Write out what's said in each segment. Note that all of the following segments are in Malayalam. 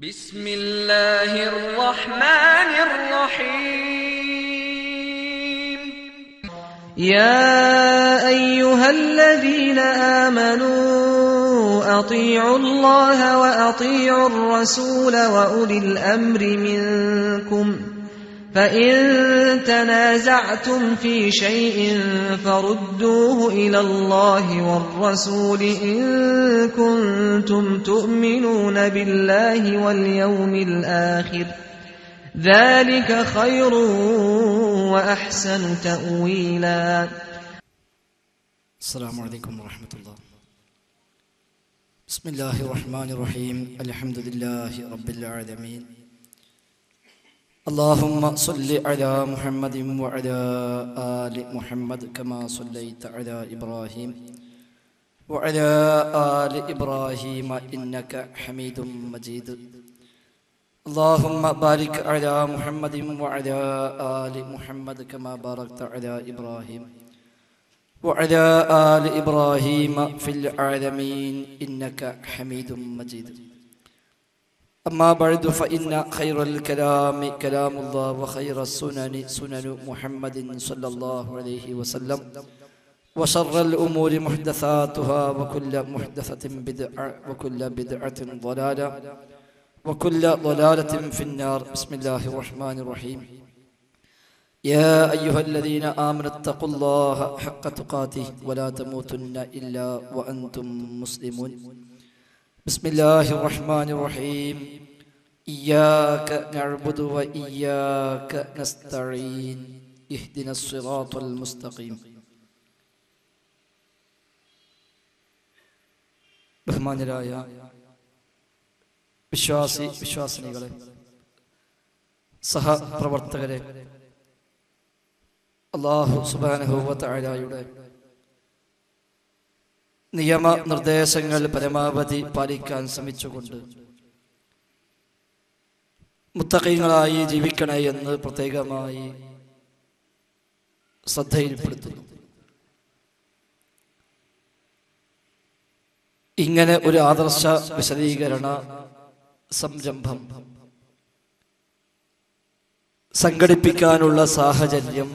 بسم الله الرحمن الرحيم يا أيها الذين آمنوا أطيعوا الله وأطيعوا الرسول وأولي الأمر منكم فإن تنازعتم في شيء فردوه إلى الله والرسول إن كنتم تؤمنون بالله واليوم الآخر ذلك خير وأحسن تأويلا. السلام عليكم ورحمة الله. بسم الله الرحمن الرحيم. الحمد لله رب العالمين. اللهم صل على محمد وعلى آل محمد كما صليت على إبراهيم وعلى آل إبراهيم إنك حميد مجيد. اللهم بارك على محمد وعلى آل محمد كما باركت على إبراهيم وعلى آل إبراهيم في العالمين إنك حميد مجيد. أما بعد فإن خير الكلام كلام الله وخير السنن سنن محمد صلى الله عليه وسلم وشر الأمور محدثاتها وكل محدثة بدعة وكل بدعة ضلالة وكل ضلالة في النار. بسم الله الرحمن الرحيم. يا أيها الذين آمنوا اتقوا الله حق تقاته ولا تموتن إلا وأنتم مسلمون. بسم الله الرحمن الرحيم. إياك نعبد وإياك نستعين اهدنا الصراط المستقيم. ബഹുമാന്യരായ വിശ്വാസിനികളെ, സഹപ്രവർത്തകരെ, അല്ലാഹു സുബ്ഹാനഹു വ തആലയുടെ നിയമനിർദ്ദേശങ്ങൾ പരമാവധി പാലിക്കാൻ ശ്രമിച്ചുകൊണ്ട് മുത്തഖീങ്ങളായി ജീവിക്കണേ എന്ന് പ്രത്യേകമായി ശ്രദ്ധയിൽപ്പെടുത്തുന്നു. ഇങ്ങനെ ഒരു ആദർശ വിശദീകരണ സംരംഭം സംഘടിപ്പിക്കാനുള്ള സാഹചര്യം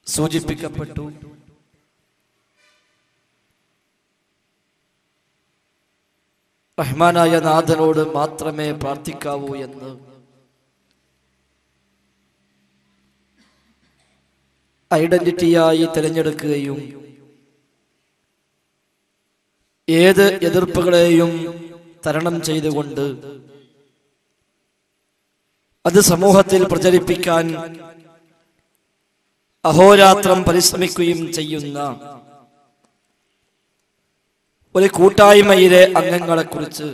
സൂചിപ്പിക്കപ്പെട്ടു. റഹ്മാനായ നാഥനോട് മാത്രമേ പ്രാർത്ഥിക്കാവൂ എന്ന് ഐഡന്റിറ്റിയായി തിരഞ്ഞെടുക്കുകയും ഏത് എതിർപ്പുകളെയും തരണം ചെയ്തുകൊണ്ട് അത് സമൂഹത്തിൽ പ്രചരിപ്പിക്കാൻ അഹോരാത്രം പരിശ്രമിക്കുകയും ചെയ്യുന്ന ഒരു കൂട്ടായ്മയിലെ അംഗങ്ങളെക്കുറിച്ച്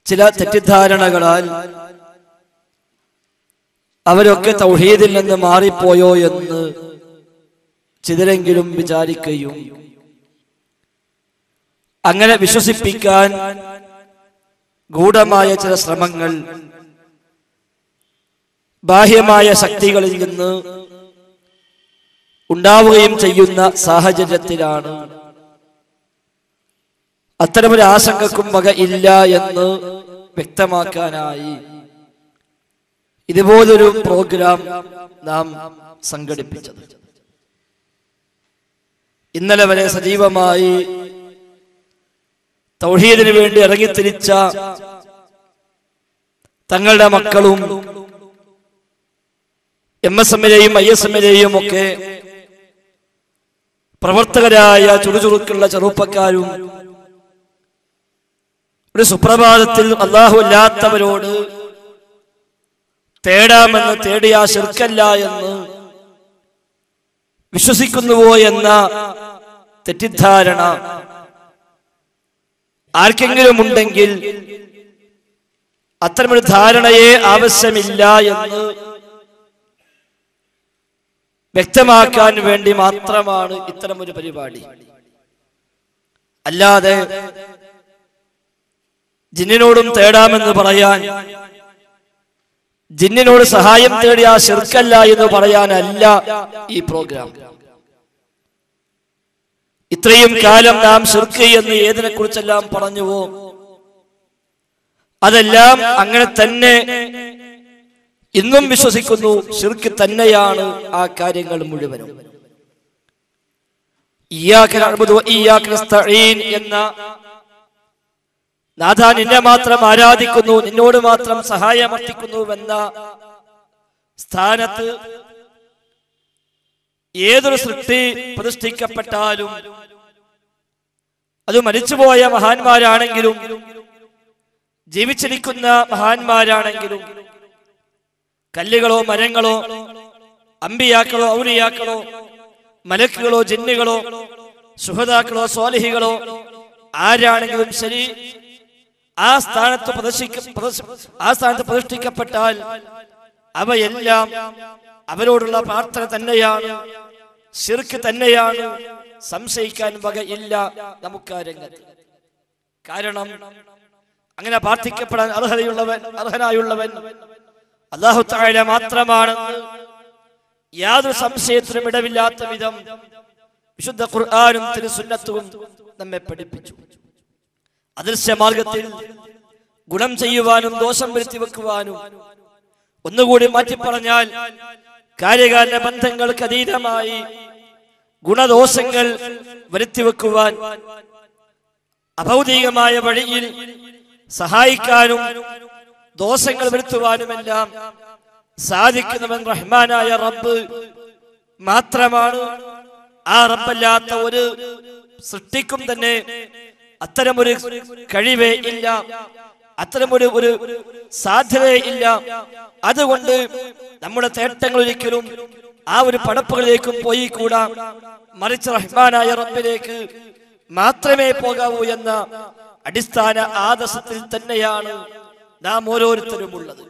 ചില തെറ്റിദ്ധാരണകളാൽ അവരൊക്കെ തൗഹീദിൽ നിന്ന് മാറിപ്പോയോ എന്ന് ചിലരെങ്കിലും വിചാരിക്കുകയും അങ്ങനെ വിശ്വസിപ്പിക്കാൻ ഗൂഢമായ ചില ശ്രമങ്ങൾ ബാഹ്യമായ ശക്തികളിൽ നിന്ന് ഉണ്ടാവുകയും ചെയ്യുന്ന സാഹചര്യത്തിലാണ് അത്തരമൊരു ആശങ്കക്കും വക ഇല്ല എന്ന് വ്യക്തമാക്കാനായി ഇതുപോലൊരു പ്രോഗ്രാം നാം സംഘടിപ്പിച്ചത്. ഇന്നലെ വരെ സജീവമായി തൗഹീദിന് വേണ്ടി ഇറങ്ങിത്തിരിച്ച തങ്ങളുടെ മക്കളും MSM-ലെയും ISM-ലെയും ഒക്കെ പ്രവർത്തകരായ ചുറുചുറുക്കുള്ള ചെറുപ്പക്കാരും ഒരു സുപ്രഭാതത്തിൽ അല്ലാഹു അല്ലാത്തവരോട് തേടാമെന്ന് തേടിയ ശിർക്കല്ല എന്ന് വിശ്വസിക്കുന്നുവോ എന്ന തെറ്റിദ്ധാരണ ആർക്കെങ്കിലും ഉണ്ടെങ്കിൽ അത്തരമൊരു ധാരണയെ ആവശ്യമില്ല എന്ന് വ്യക്തമാക്കാൻ വേണ്ടി മാത്രമാണ് ഇത്തരമൊരു പരിപാടി. അല്ലാതെ ജിന്നിനോടും തേടാമെന്ന് പറയാൻ, ജിന്നിനോട് സഹായം തേടിയ ശിർക്കല്ല എന്ന് പറയാനല്ല ഈ പ്രോഗ്രാം. ഇത്രയും കാലം നാം ശിർക്ക് എന്ന് ഏതിനെ കുറിച്ചെല്ലാം പറഞ്ഞുവോ അതെല്ലാം അങ്ങനെ തന്നെ ഇന്നും വിശ്വസിക്കുന്നു. ശിർക്ക് തന്നെയാണ് ആ കാര്യങ്ങൾ മുഴുവനും. ഇയ്യാക നഅ്ബുദു വ ഇയ്യാക നസ്തഈൻ എന്ന നാഥ നിന്നെ മാത്രം ആരാധിക്കുന്നു, നിന്നോട് മാത്രം സഹായമർത്ഥിക്കുന്നുവെന്ന സ്ഥാനത്ത് ഏതൊരു സൃഷ്ടി പ്രതിഷ്ഠിക്കപ്പെട്ടാലും അത് മരിച്ചുപോയ മഹാന്മാരാണെങ്കിലും ജീവിച്ചിരിക്കുന്ന മഹാന്മാരാണെങ്കിലും കല്ലുകളോ മരങ്ങളോ അമ്പിയാക്കളോ ഔലിയാക്കളോ മലക്കുകളോ ജിന്നുകളോ ശുഹദാക്കളോ സ്വാലിഹികളോ ആരാണെങ്കിലും ശരി, ആ സ്ഥാനത്ത് പ്രതിഷ്ഠിക്കപ്പെട്ടാൽ അവയെല്ലാം അവരോടുള്ള പ്രാർത്ഥന തന്നെയാണ്, ശിർക്ക് തന്നെയാണ്. സംശയിക്കാൻ വകയില്ല നമുക്ക് ആ രംഗത്ത്. കാരണം അങ്ങനെ പ്രാർത്ഥിക്കപ്പെടാൻ അർഹനായുള്ളവൻ അല്ലാഹു തആല മാത്രമാണെന്ന് യാതൊരു സംശയത്തിനും ഇടവില്ലാത്ത വിധം വിശുദ്ധ ഖുർആനും തിരുസുന്നത്തും നമ്മെ പഠിപ്പിച്ചു. അദൃശ്യ മാർഗത്തിൽ ഗുണം ചെയ്യുവാനും ദോഷം വരുത്തി വെക്കുവാനും, ഒന്നുകൂടി മാറ്റി പറഞ്ഞാൽ കാര്യകാരണ ബന്ധങ്ങൾക്ക് അതീതമായി ഗുണദോഷങ്ങൾ വരുത്തിവെക്കുവാൻ, അഭൗതികമായ വഴിയിൽ സഹായിക്കാനും ദോഷങ്ങൾ വരുത്തുവാനുമെല്ലാം സാധിക്കുന്നവൻ റഹ്മാനായ റബ്ബ് മാത്രമാണ്. ആ റബ്ബല്ലാത്ത ഒരു സൃഷ്ടിക്കും തന്നെ അത്തരമൊരു കഴിവേ ഇല്ല, അത്തരമൊരു സാധ്യതയെ ഇല്ല. അതുകൊണ്ട് നമ്മുടെ തേട്ടങ്ങൾ ഒരിക്കലും ആ ഒരു പടപ്പുകളിലേക്കും പോയി കൂടാ, മറിച്ച് റഹ്മാനായ റബ്ബിലേക്ക് മാത്രമേ പോകാവൂ എന്ന അടിസ്ഥാന ആദർശത്തിൽ തന്നെയാണ് നാം ഓരോരുത്തരും ഉള്ളത്.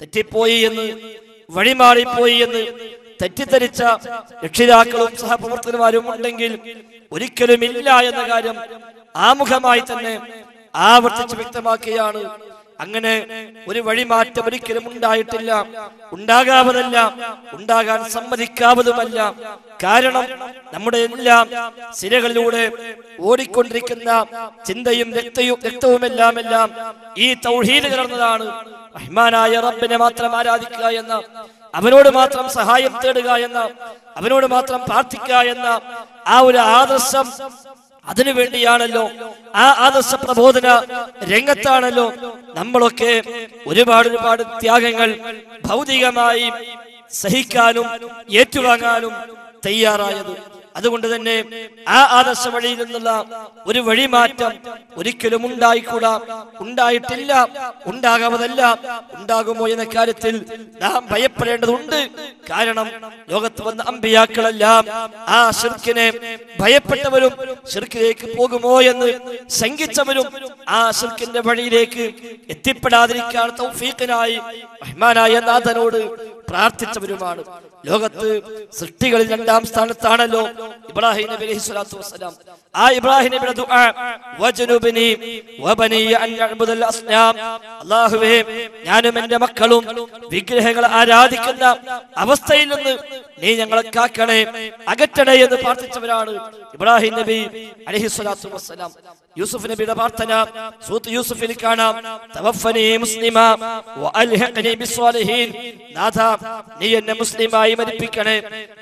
തെറ്റിപ്പോയി എന്ന്, വഴിമാറിപ്പോയി എന്ന് തെറ്റിദ്ധരിച്ച രക്ഷിതാക്കളും സഹപ്രവർത്തകന്മാരും ഉണ്ടെങ്കിൽ ഒരിക്കലും ഇല്ല എന്ന കാര്യം ആമുഖമായി തന്നെ ആവർത്തിച്ച് വ്യക്തമാക്കുകയാണ്. അങ്ങനെ ഒരു വഴിമാറ്റം ഒരിക്കലും ഉണ്ടായിട്ടില്ല, ഉണ്ടാകാവതല്ല, ഉണ്ടാകാൻ സമ്മതിക്കാവതുമല്ല. കാരണം നമ്മുടെ എല്ലാം സിരകളിലൂടെ ഓടിക്കൊണ്ടിരിക്കുന്ന ചിന്തയും രക്തവുമെല്ലാം ഈ തൗഹീദ് കലർന്നതാണ്. റഹ്മാനായ റബ്ബിനെ മാത്രം ആരാധിക്കുക എന്ന, അവനോട് മാത്രം സഹായം തേടുക എന്ന, അവനോട് മാത്രം പ്രാർത്ഥിക്കുക എന്ന ആ ഒരു ആദർശം, അതിനു വേണ്ടിയാണല്ലോ, ആ ആദർശ പ്രബോധന രംഗത്താണല്ലോ നമ്മളൊക്കെ ഒരുപാട് ത്യാഗങ്ങൾ ഭൗതികമായി സഹിക്കാനും ഏറ്റുവാങ്ങാനും തയ്യാറായത്. അതുകൊണ്ട് തന്നെ ആ ആദർശ വഴിയിൽ നിന്നുള്ള ഒരു വഴിമാറ്റം ഒരിക്കലും ഉണ്ടായിക്കൂടാ, ഉണ്ടായിട്ടില്ല, ഉണ്ടാകാവതല്ല. ഉണ്ടാകുമോ എന്ന കാര്യത്തിൽ നാം ഭയപ്പെടേണ്ടതുണ്ട്. കാരണം ലോകത്ത് വന്ന അമ്പിയാക്കളെല്ലാം ആ ശിർക്കിനെ ഭയപ്പെട്ടവരും ശിർക്കിലേക്ക് പോകുമോ എന്ന് ശങ്കിച്ചവരും ആ ശിർക്കിന്റെ വഴിയിലേക്ക് എത്തിപ്പെടാതിരിക്കാൻ തൗഫീഖിനായി റഹ്മാനായ നാഥനോട് പ്രാർത്ഥിച്ചവരുമാണ്. ലോകത്ത് സൃഷ്ടികളിൽ 2ാം സ്ഥാനത്താണല്ലോ ഇബ്രാഹിം നബി അലൈഹി സ്വലാത്തു വസ്സലാം. ആ ഇബ്രാഹിം നബിയുടെ ദുആ, വജനുബ്നി വബനിയ അൻ നഅ്ബുദൽ അസ്നാം, അല്ലാഹുവേ ഞാനും എൻ്റെ മക്കളും വിഗ്രഹങ്ങളെ ആരാധിക്കുന്ന അവസ്ഥയിൽ നിന്ന് നീ ഞങ്ങളെ കാക്കണേ, അകറ്റണേ എന്ന് പ്രാർത്ഥിച്ചവരാണ് ഇബ്രാഹിം നബി അലൈഹി സ്വലാത്തു വസ്സലാം. യൂസുഫ് നബിയുടെ പ്രാർത്ഥന സൂറത്ത് യൂസുഫിൽ കാണാം, തവഫനി മുസ്ലിമ വഅൽഹിഖ്നി ബിസ്സാലിഹീൻ, നാഥ നീ എന്നെ മുസ്ലിമായി മരിപ്പിക്കണേ,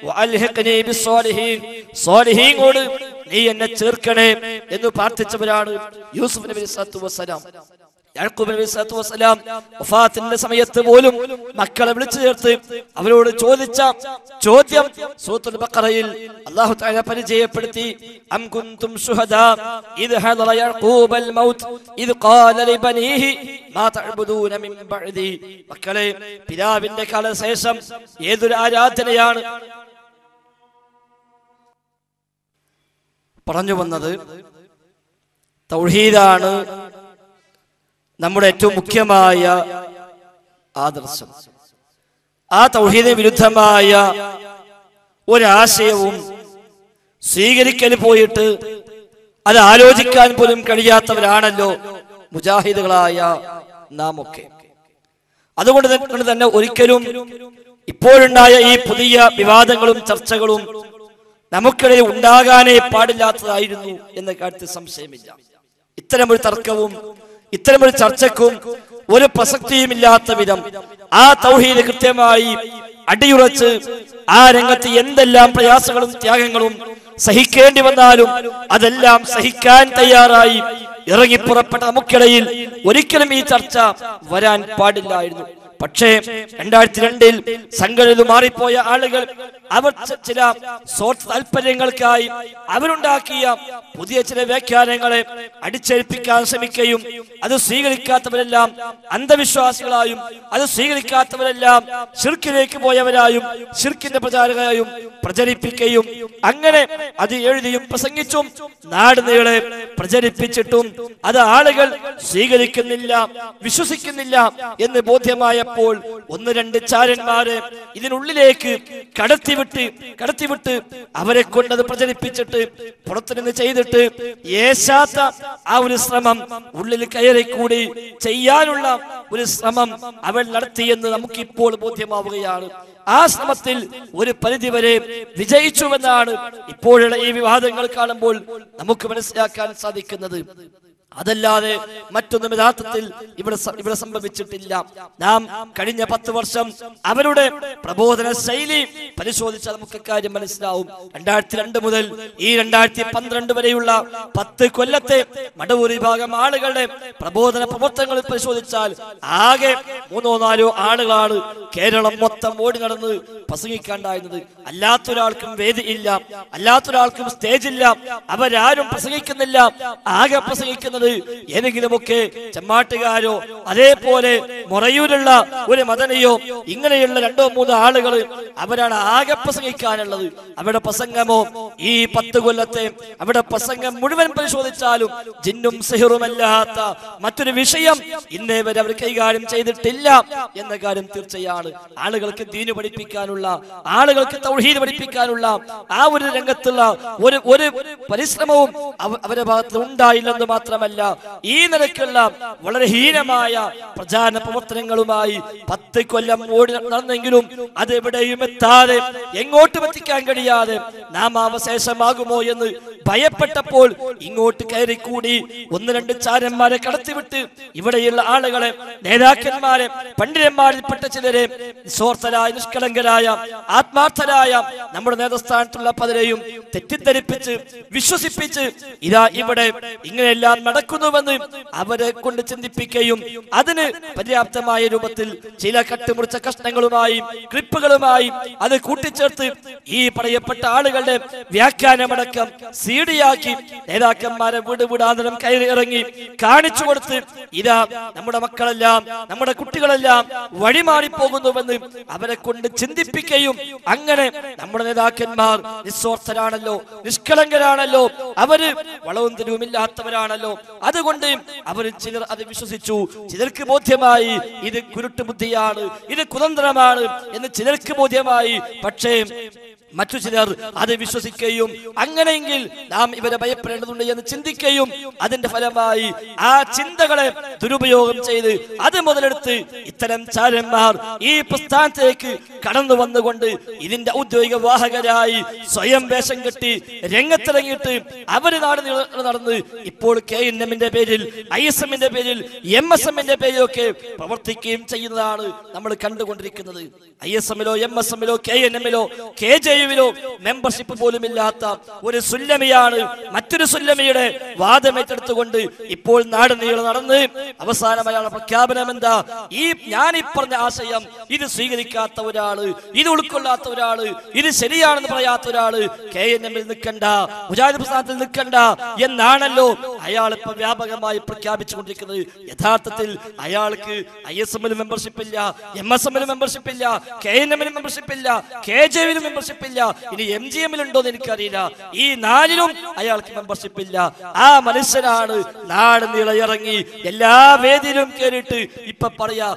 വഅൽഹിഖ്നി ബിസ്സാലിഹീൻ, സ്വാലിഹീങ്ങളോട് നീ എന്നെ ചേർക്കണേ എന്ന് പ്രാർത്ഥിച്ചവരാണ് യൂസുഫ് നബി സ്വല്ലല്ലാഹു അലൈഹി വസല്ലം. യാക്കൂബ് നബി സ്വല്ലല്ലാഹു അലൈഹി വസല്ലം വഫാത്തിന്റെ സമയത്ത് പോലും മക്കളെ വിളിച്ചു ചേർത്ത് അവരോട് ചോദിച്ച ചോദ്യം സൂറത്തുൽ ബഖറയിൽ അല്ലാഹു തആല പരിചയപ്പെടുത്തി, അം കുൻതും ശുഹദാ ഇദ് ഹദറ യാക്കൂബൽ മൗത്ത് ഇദ് ഖാല ലിബനീഹി മാ തഅബുദൂന മിൻ ബഅദി. മക്കളെ, പിതാവിന്റെ കാലശേഷം ഏതൊരു ആരാധനയാണ് പറഞ്ഞു വന്നത്? തൗഹീദാണ് നമ്മുടെ ഏറ്റവും മുഖ്യമായ ആദർശം. ആ തൗഹീദിന് വിരുദ്ധമായ ഒരാശയവും സ്വീകരിക്കൽ പോയിട്ട് അത് ആലോചിക്കാൻ പോലും കഴിയാത്തവരാണല്ലോ മുജാഹിദുകളായ നാം ഒക്കെ. അതുകൊണ്ട് തന്നെ ഒരിക്കലും ഇപ്പോഴുണ്ടായ ഈ പുതിയ വിവാദങ്ങളും ചർച്ചകളും നമുക്കിടയിൽ ഉണ്ടാകാനേ പാടില്ലാത്തതായിരുന്നു എന്ന കാര്യത്തിൽ സംശയമില്ല. ഇത്തരമൊരു തർക്കവും ഇത്തരമൊരു ചർച്ചക്കും ഒരു പ്രസക്തിയുമില്ലാത്ത വിധം ആ തൗഹീദ് കൃത്യമായി അടിയുറച്ച് ആ രംഗത്ത് എന്തെല്ലാം പ്രയാസങ്ങളും ത്യാഗങ്ങളും സഹിക്കേണ്ടി വന്നാലും അതെല്ലാം സഹിക്കാൻ തയ്യാറായി ഇറങ്ങിപ്പുറപ്പെട്ട നമുക്കിടയിൽ ഒരിക്കലും ഈ ചർച്ച വരാൻ പാടില്ലായിരുന്നു. പക്ഷേ 2002 സംഘടന മാറിപ്പോയ ആളുകൾ അവർ ചില സ്വാർത്ഥ താല്പര്യങ്ങൾക്കായി അവരുണ്ടാക്കിയ പുതിയ ചില വ്യാഖ്യാനങ്ങളെ അടിച്ചേൽപ്പിക്കാൻ ശ്രമിക്കുകയും അത് സ്വീകരിക്കാത്തവരെല്ലാം അന്ധവിശ്വാസികളായും അത് സ്വീകരിക്കാത്തവരെല്ലാം ശിർക്കിലേക്ക് പോയവരായും ശിർക്കിന്റെ പ്രചാരകരായും പ്രചരിപ്പിക്കുകയും അങ്ങനെ അത് എഴുതിയും പ്രസംഗിച്ചും നാട് നീളെ പ്രചരിപ്പിച്ചിട്ടും അത് ആളുകൾ സ്വീകരിക്കുന്നില്ല, വിശ്വസിക്കുന്നില്ല എന്ന് ബോധ്യമായപ്പോൾ ഒന്ന് രണ്ട് ചാരന്മാരെ ഇതിനുള്ളിലേക്ക് കടത്തിവിട്ട് അവരെ കൊണ്ടത് പ്രചരിപ്പിച്ചിട്ട് പുറത്തുനിന്ന് ചെയ്തിട്ട് യേശാത്ത ആ ഒരു ശ്രമം ഉള്ളിൽ കയറിക്കൂടി ചെയ്യാനുള്ള ഒരു ശ്രമം അവൾ നടത്തിയെന്ന് നമുക്കിപ്പോൾ ബോധ്യമാവുകയാണ്. ആ ശ്രമത്തിൽ ഒരു പരിധിവരെ വിജയിച്ചുവെന്നാണ് ഇപ്പോഴുള്ള ഈ വിവാദങ്ങൾ കാണുമ്പോൾ നമുക്ക് മനസ്സിലാക്കാൻ സാധിക്കുന്നത്. അതല്ലാതെ മറ്റൊന്നും യഥാർത്ഥത്തിൽ ഇവിടെ സംഭവിച്ചിട്ടില്ല. നാം കഴിഞ്ഞ 10 വർഷം അവരുടെ പ്രബോധന ശൈലി പരിശോധിച്ചാൽ നമുക്ക് കാര്യം മനസ്സിലാവും. 2002 മുതൽ ഈ 2012 വരെയുള്ള 10 കൊല്ലത്തെ മടവൂർ വിഭാഗം ആളുകളുടെ പ്രബോധന പ്രവർത്തനങ്ങൾ പരിശോധിച്ചാൽ ആകെ 3-4 ആളുകളാണ് കേരളം മൊത്തം ഓടി നടന്ന് പ്രസംഗിക്കാണ്ടായിരുന്നത്. അല്ലാത്തൊരാൾക്കും വേദി ഇല്ല, അല്ലാത്തൊരാൾക്കും സ്റ്റേജ് ഇല്ല, അവരാരും പ്രസംഗിക്കുന്നില്ല. ആകെ പ്രസംഗിക്കുന്നത് ഏതെങ്കിലുമൊക്കെ ചെമ്മാട്ടുകാരോ അതേപോലെ മൊറയൂരുള്ള ഒരു മദനിയോ ഇങ്ങനെയുള്ള 2-3 ആളുകൾ അവരാണ് ആകെ പ്രസംഗിക്കാനുള്ളത്. അവരുടെ പ്രസംഗമോ ഈ 10 കൊല്ലത്തെ അവരുടെ പ്രസംഗം മുഴുവൻ പരിശോധിച്ചാലും ജിന്നും സിഹറുമല്ലാത്ത മറ്റൊരു വിഷയം ഇന്നേ വരെ അവർ കൈകാര്യം ചെയ്തിട്ടില്ല എന്ന കാര്യം തീർച്ചയാണ്. ആളുകൾക്ക് ദീന് പഠിപ്പിക്കാനുള്ള, ആളുകൾക്ക് തൗഹീദ് പഠിപ്പിക്കാനുള്ള ആ ഒരു രംഗത്തുള്ള ഒരു പരിശ്രമവും അവരുടെ ഭാഗത്ത് ഉണ്ടായില്ലെന്ന് മാത്രമല്ല, ഈ നിലയ്ക്കുള്ള വളരെ ഹീനമായ പ്രചാരണ പ്രവർത്തനങ്ങളുമായി 10 കൊല്ലം ഓടി നടന്നെങ്കിലും അത് എവിടെയും എത്താതെ എങ്ങോട്ടും എത്തിക്കാൻ കഴിയാതെ നാം അവശേഷമാകുമോ എന്ന് ഭയപ്പെട്ടപ്പോൾ ഇങ്ങോട്ട് കയറിക്കൂടി 1-2 ചാരന്മാരെ കടത്തിവിട്ട് ഇവിടെയുള്ള ആളുകളെ, നേതാക്കന്മാരെ, പണ്ഡിതന്മാരിൽപ്പെട്ട ചിലരെ നിസ്വാർത്ഥരായ, നിഷ്കളങ്കരായ, ആത്മാർത്ഥരായ നമ്മുടെ നേതൃസ്ഥാനത്തുള്ള പലരെയും തെറ്റിദ്ധരിപ്പിച്ച് വിശ്വസിപ്പിച്ച് ഇതാ ഇവിടെ ഇങ്ങനെയെല്ലാം നടക്കുന്നുവെന്ന് അവരെ കൊണ്ട് ചിന്തിപ്പിക്കുകയും അതിന് പര്യാപ്തമായ രൂപത്തിൽ ചില കട്ടുമുറിച്ച കഷ്ണങ്ങളുമായി ക്ലിപ്പുകളുമായി അത് കൂട്ടിച്ചേർത്ത് ഈ പറയപ്പെട്ട ആളുകളുടെ വ്യാഖ്യാനമടക്കം സീഡിയാക്കി നേതാക്കന്മാരെ വീടാന്തരം കയറി ഇറങ്ങി കാണിച്ചു കൊടുത്ത് ഇതാ നമ്മുടെ മക്കളെല്ലാം നമ്മുടെ കുട്ടികളെല്ലാം വഴിമാറിപ്പോകുന്നുവെന്ന് അവരെ കൊണ്ട് ചിന്തിപ്പിക്കുകയും അങ്ങനെ നമ്മുടെ നേതാക്കന്മാർ നിസ്വാർത്ഥരാണല്ലോ, നിഷ്കളങ്കരാണല്ലോ, അവര് വളവും തിരിവുമില്ലാത്തവരാണല്ലോ, അതുകൊണ്ട് അവർ ചിലർ അത് വിശ്വസിച്ചു. ചിലർക്ക് ബോധ്യമായി ഇത് കുരുട്ട് ബുദ്ധിയാണ്, ഇത് കുതന്ത്രമാണ് എന്ന് ചിലർക്ക് ബോധ്യമായി. പക്ഷേ മറ്റു ചിലർ അത് വിശ്വസിക്കുകയും അങ്ങനെയെങ്കിൽ നാം ഇവരെ ഭയപ്പെടേണ്ടതുണ്ട് എന്ന് ചിന്തിക്കുകയും അതിന്റെ ഫലമായി ആ ചിന്തകളെ ദുരുപയോഗം ചെയ്ത് അത് മുതലെടുത്ത് ഇത്തരം ചാരന്മാർ ഈ പ്രസ്ഥാനത്തേക്ക് കടന്നു വന്നുകൊണ്ട് ഇതിന്റെ ഔദ്യോഗിക വാഹകരായി സ്വയം വേഷം കെട്ടി രംഗത്തിറങ്ങിയിട്ട് അവര് നാട് നടന്ന് ഇപ്പോൾ KNM-ന്റെ പേരിൽ, ISM-ന്റെ പേരിൽ, MSM-ന്റെ പേരിലൊക്കെ പ്രവർത്തിക്കുകയും നമ്മൾ കണ്ടുകൊണ്ടിരിക്കുന്നത്. ISM-ലോ MSM-ലോ KNM-ലോ KJU-വിലോ മെമ്പർഷിപ്പ് പോലും ഇല്ലാത്ത ഒരു സുല്ലമിയാണ് മറ്റൊരു സുല്ലമിയുടെ വാദമേറ്റെടുത്തുകൊണ്ട് ഇപ്പോൾ നാട് നീളെ നടന്ന് അവസാനമായുള്ള പ്രഖ്യാപനം എന്താ? ഞാൻ ഈ പറഞ്ഞ ആശയം ഇത് സ്വീകരിക്കാത്ത ഒരാള്, ഇത് ഉൾക്കൊള്ളാത്ത ഒരാള്, ഇത് ശരിയാണെന്ന് പറയാത്ത ഒരാള് KNM-ൽ നിൽക്കണ്ട, മുജാഹിദ് പ്രസ്ഥാനത്തിൽ നിൽക്കണ്ട എന്നാണല്ലോ അയാൾ ഇപ്പൊ വ്യാപകമായി പ്രഖ്യാപിച്ചുകൊണ്ടിരിക്കുന്നത്. യഥാർത്ഥത്തിൽ അയാൾക്ക് ISM-ൽ മെമ്പർഷിപ്പ് ഇല്ല, MSM-ൽ മെമ്പർഷിപ്പ് ഇല്ല, KNM-ൽ മെമ്പർഷിപ്പ് ഇല്ല, KJU-വിൽ മെമ്പർഷിപ്പ് ഇല്ല, ഇനി MGM-ൽ ഉണ്ടോ എന്ന് എനിക്കറിയില്ല. ഈ 4ലും അയാൾക്ക് മെമ്പർഷിപ്പ് ഇല്ല. ആ മനുഷ്യനാണ് നാട് നീളെ ഇറങ്ങി എല്ലാ വേദിയിലും കയറിയിട്ട് ഇപ്പൊ പറയാ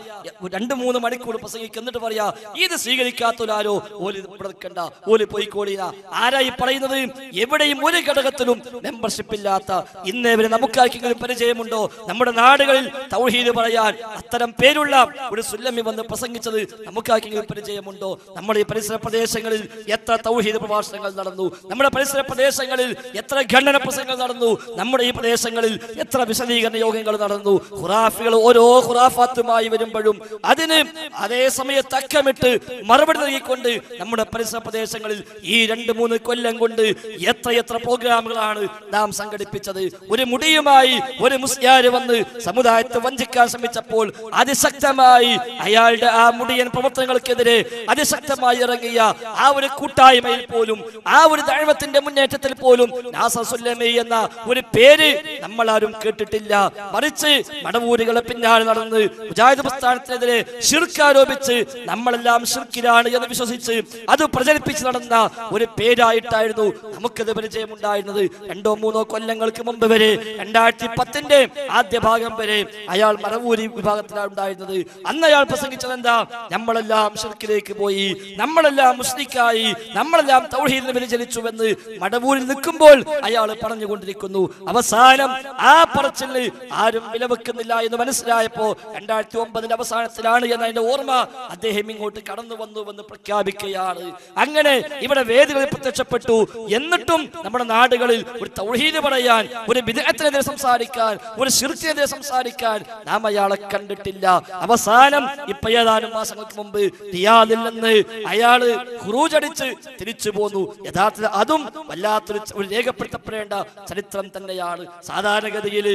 2-3 മണിക്കൂർ പ്രസംഗിക്കും. എന്നിട്ട് പറയാ ഇത് സ്വീകരിക്കാത്തവരാരോ ഓല് നിൽക്കണ്ട, ഓല് പോയിക്കോളീന. ആരായി പറയുന്നത്? എവിടെയും ഒരു ഘടകത്തിലും മെമ്പർഷിപ്പ് ഇല്ലാത്ത ഇന്നേവരെ നമുക്കാർക്കെങ്കിലും പരിചയമുണ്ടോ? നമ്മുടെ നാടുകളിൽ തൗഹീദ് പറയാൻ അത്തരം പേരുള്ള ഒരു സുല്ലമി വന്ന് പ്രസംഗിച്ചത് നമുക്കാർക്കെങ്കിലും പരിചയമുണ്ടോ? നമ്മുടെ ഈ പരിസര പ്രദേശങ്ങളിൽ എത്ര തൗഹീദ് പ്രഭാഷണങ്ങൾ നടന്നു? നമ്മുടെ പരിസര പ്രദേശങ്ങളിൽ എത്ര ഖണ്ഡന പ്രസംഗങ്ങൾ നടന്നു? നമ്മുടെ ഈ പ്രദേശങ്ങളിൽ എത്ര വിശദീകരണ യോഗങ്ങൾ നടന്നു? ഖുറാഫികൾ ഓരോ ഖുറാഫാത്തുമായി വരുമ്പോഴും അതിന് അതേ സമയത്ത് അക്കമിട്ട് മറുപടി നൽകിക്കൊണ്ട് നമ്മുടെ പരിസര പ്രദേശങ്ങളിൽ ഈ 2-3 കൊല്ലം കൊണ്ട് എത്ര പ്രോഗ്രാമുകളാണ് നാം സംഘടിപ്പിച്ചത്. ഒരു മുടിയുമായി ഒരു മുസ്ലിയാർ വന്ന് സമുദായത്തെ വഞ്ചിക്കാൻ ശ്രമിച്ചപ്പോൾ അതിശക്തമായി അയാളുടെ ആ മുടിയൻ പ്രവർത്തനങ്ങൾക്കെതിരെ അതിശക്തമായി ഇറങ്ങിയ ആ ഒരു കൂട്ടായ്മയിൽ പോലും, ആ ഒരു ദഅവത്തിന്റെ മുന്നേറ്റത്തിൽ പോലും നാസർ സുല്ലമി എന്ന ഒരു പേര് നമ്മളാരും കേട്ടിട്ടില്ല. മറിച്ച് മടവൂരുകളെ പിന്നാലെ നടന്ന് മുജാഹിദ് പ്രസ്ഥാനത്തിനെതിരെ ശിർക്ക് ആരോപിച്ച് നമ്മളെല്ലാം ശിർക്കിലാണ് എന്ന് വിശ്വസിച്ച് അത് പ്രചരിപ്പിച്ച് നടന്ന ഒരു പേരായിട്ടായിരുന്നു നമുക്കത് പരിചയമുണ്ടായിരുന്നത്. 2-3 കൊല്ലങ്ങൾക്ക് മുമ്പ് വരെ 2010 ആദ്യ ഭാഗം വരെ അയാൾ മടവൂരി വിഭാഗത്തിലാണ് ഉണ്ടായിരുന്നത്. അന്ന് അയാൾ പ്രസംഗിച്ചത് എന്താ? നമ്മളെല്ലാം ശിർക്കിലേക്ക് പോയി, നമ്മളെല്ലാം മുസ്ലിക്കായി, നമ്മളെല്ലാം തൗഹീദിനെ വ്യതിചലിച്ചുവെന്ന് മടവൂരിൽ നിൽക്കുമ്പോൾ അയാൾ പറഞ്ഞുകൊണ്ടിരിക്കുന്നു. അവസാനം ആ പറച്ചില് ആരും വിലവെക്കുന്നില്ല എന്ന് മനസ്സിലായപ്പോ 2009 അവസാനത്തിലാണ് എന്നതിന്റെ ഓർമ്മ അദ്ദേഹം ഇങ്ങോട്ട് കടന്നു വന്നുവെന്ന് പ്രഖ്യാപിക്കുകയാണ്. അങ്ങനെ ഇവിടെ വേദികളിൽ പ്രത്യക്ഷപ്പെട്ടു. എന്നിട്ടും നമ്മുടെ നാടുകളിൽ ഒരു തൗഹീദ് പറയാൻ, ഒരു ബിദ്അത്തിനെതിരെ സംസാരിക്കാൻ, ഒരു ശിർക്കിനെതിരെ സംസാരിക്കാൻ നാം അയാളെ കണ്ടിട്ടില്ല. അവസാനം ഇപ്പൊ ഏതാനും മാസങ്ങൾക്ക് മുമ്പ് റിയാദിൽ നിന്ന് അയാള് ഖുറൂജടിച്ച് തിരിച്ചു പോന്നു. യഥാർത്ഥത്തിൽ അതും വല്ലാത്തൊരു രേഖപ്പെടുത്തപ്പെടേണ്ട ചരിത്രം തന്നെയാണ്. സാധാരണഗതിയിൽ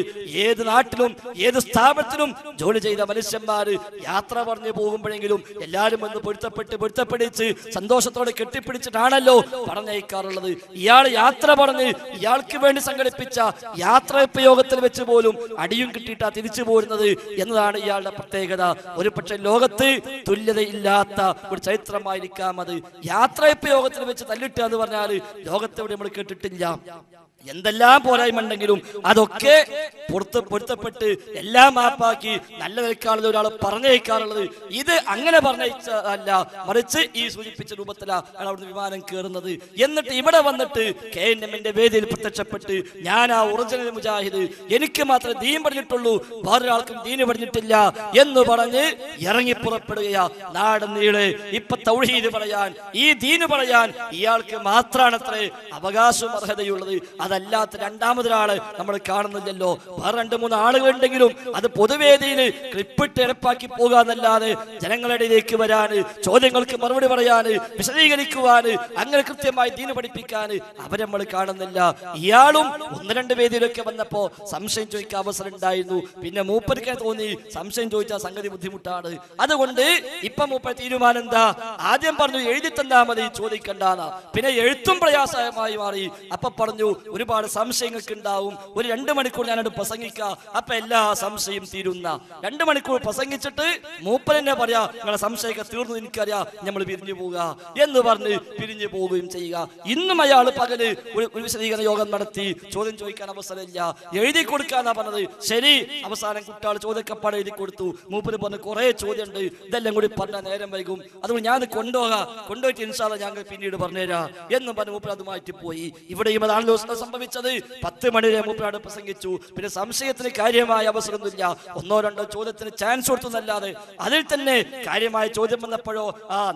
ഏത് നാട്ടിലും ഏത് സ്ഥാപനത്തിലും ജോലി ചെയ്ത മനുഷ്യന്മാര് യാത്ര പറഞ്ഞു പോകുമ്പോഴെങ്കിലും എല്ലാവരും ഒന്ന് പൊരുത്തപ്പെടിച്ച് സന്തോഷത്തോടെ കെട്ടിപ്പിടിച്ചിട്ടാണല്ലോ പറഞ്ഞയക്കാറുള്ളത്. ഇയാൾ യാത്ര പറഞ്ഞ് ഇയാൾക്ക് വേണ്ടി സംഘടിപ്പിച്ച യാത്രാപ്രയോഗത്തിൽ വെച്ച് പോലും അടിയും കിട്ടിയിട്ടാ തിരിച്ചു പോരുന്നത് എന്നതാണ് ഇയാളുടെ പ്രത്യേകത. ഒരു പക്ഷെ ലോകത്ത് തുല്യതയില്ലാത്ത ഒരു ചരിത്രമായിരിക്കാം അത്. യാത്രാപ്രയോഗത്തിൽ വെച്ച് തല്ലിട്ടുക എന്ന് പറഞ്ഞാൽ ലോകത്തെവിടെ നമ്മൾ കേട്ടിട്ടില്ല. എന്തെല്ലാം പോരായ്മണ്ടെങ്കിലും അതൊക്കെ പൊരുത്തപ്പെട്ട് എല്ലാം മാപ്പാക്കി നല്ല നിൽക്കാനുള്ളത് ഒരാൾ പറഞ്ഞയക്കാറുള്ളത്. ഇത് അങ്ങനെ പറഞ്ഞയച്ചല്ല, മറിച്ച് ഈ സൂചിപ്പിച്ച രൂപത്തിലാണ് അയാൾ അവിടുന്ന് വിമാനം കയറുന്നത്. എന്നിട്ട് ഇവിടെ വന്നിട്ട് KNM-ന്റെ വേദിയിൽ പ്രത്യക്ഷപ്പെട്ട് ഞാൻ ആ ഒറിജിനൽ മുജാഹിദ്, എനിക്ക് മാത്രമേ ദീൻ പറഞ്ഞിട്ടുള്ളൂ, വേറൊരാൾക്കും ദീന് പറഞ്ഞിട്ടില്ല എന്ന് പറഞ്ഞ് ഇറങ്ങി പുറപ്പെടുകയാ. നാട് നീളെ ഇപ്പൊ തൗഹീദ് പറയാൻ, ഈ ദീന് പറയാൻ ഇയാൾക്ക് മാത്രമാണത്രേ അവകാശവും അർഹതയുള്ളത്. അതല്ലാത്ത രണ്ടാമതൊരാള് നമ്മൾ കാണുന്നില്ലല്ലോ. വേറെ 2-3 ആളുകളുണ്ടെങ്കിലും അത് പൊതുവേദിയിൽ ക്ലിപ്പിട്ട് എരപ്പാക്കി പോകാന്നല്ലാതെ ജനങ്ങളുടെ ഇടയിലേക്ക് വരാന്, ചോദ്യങ്ങൾക്ക് മറുപടി പറയാന്, വിശദീകരിക്കുവാന്, അങ്ങനെ കൃത്യമായി ദീന് പഠിപ്പിക്കാന് അവരെ നമ്മൾ കാണുന്നില്ല. ഇയാളും 1-2 വേദിയിലൊക്കെ വന്നപ്പോ സംശയം ചോദിക്കാൻ അവസരം ഉണ്ടായിരുന്നു. പിന്നെ മൂപ്പർക്ക് തോന്നി സംശയം ചോദിച്ചാൽ സംഗതി ബുദ്ധിമുട്ടാണ്. അതുകൊണ്ട് ഇപ്പൊ മൂപ്പർ തീരുമാനം എന്താ? ആദ്യം പറഞ്ഞു എഴുതി തന്നാ മതി, ചോദിക്കണ്ടാന്നാ. പിന്നെ എഴുത്തും പ്രയാസമായി മാറി. അപ്പൊ പറഞ്ഞു ഒരുപാട് സംശയങ്ങൾക്ക് ഉണ്ടാവും, ഒരു 2 മണിക്കൂർ ഞാനോട് പ്രസംഗിക്ക, അപ്പൊ എല്ലാ സംശയം തീരുന്ന. 2 മണിക്കൂർ പ്രസംഗിച്ചിട്ട് മൂപ്പരെന്നെ പറയാ നിങ്ങളെ സംശയമൊക്കെ തീർന്നു, എനിക്കറിയാം, നമ്മൾ പിരിഞ്ഞു പോവുക എന്ന് പറഞ്ഞ് പിരിഞ്ഞു പോവുകയും ചെയ്യുക. ഇന്നും അയാൾ പകല് ഒരു വിശദീകരണ യോഗം നടത്തി. ചോദ്യം ചോദിക്കാൻ അവസരമില്ല, എഴുതി കൊടുക്കാന്നാ പറഞ്ഞത്. ശരി, അവസാനം കുട്ടികൾ ചോദ്യക്കപ്പാട് എഴുതി കൊടുത്തു. മൂപ്പര് പറഞ്ഞ് കുറെ ചോദ്യമുണ്ട്, ഇതെല്ലാം കൂടി പറഞ്ഞാൽ നേരം വൈകും, അതുകൊണ്ട് ഞാൻ കൊണ്ടുപോയിട്ട് ഇൻഷാ അല്ലാഹ് ഞങ്ങൾ പിന്നീട് പറഞ്ഞുതരാ എന്നും പറഞ്ഞ് മൂപ്പര് അത് മാറ്റി പോയി. ഇവിടെയും അതാണല്ലോ സംഭവിച്ചത്. 10 മണി വരെ മൂപ്പരാട് പ്രസംഗിച്ചു. പിന്നെ സംശയത്തിന് കാര്യമായ അവസരമൊന്നുമില്ല. 1-2 ചോദ്യത്തിന് ചാൻസ് കൊടുത്തുന്നല്ലാതെ അതിൽ തന്നെ കാര്യമായ ചോദ്യം വന്നപ്പോഴോ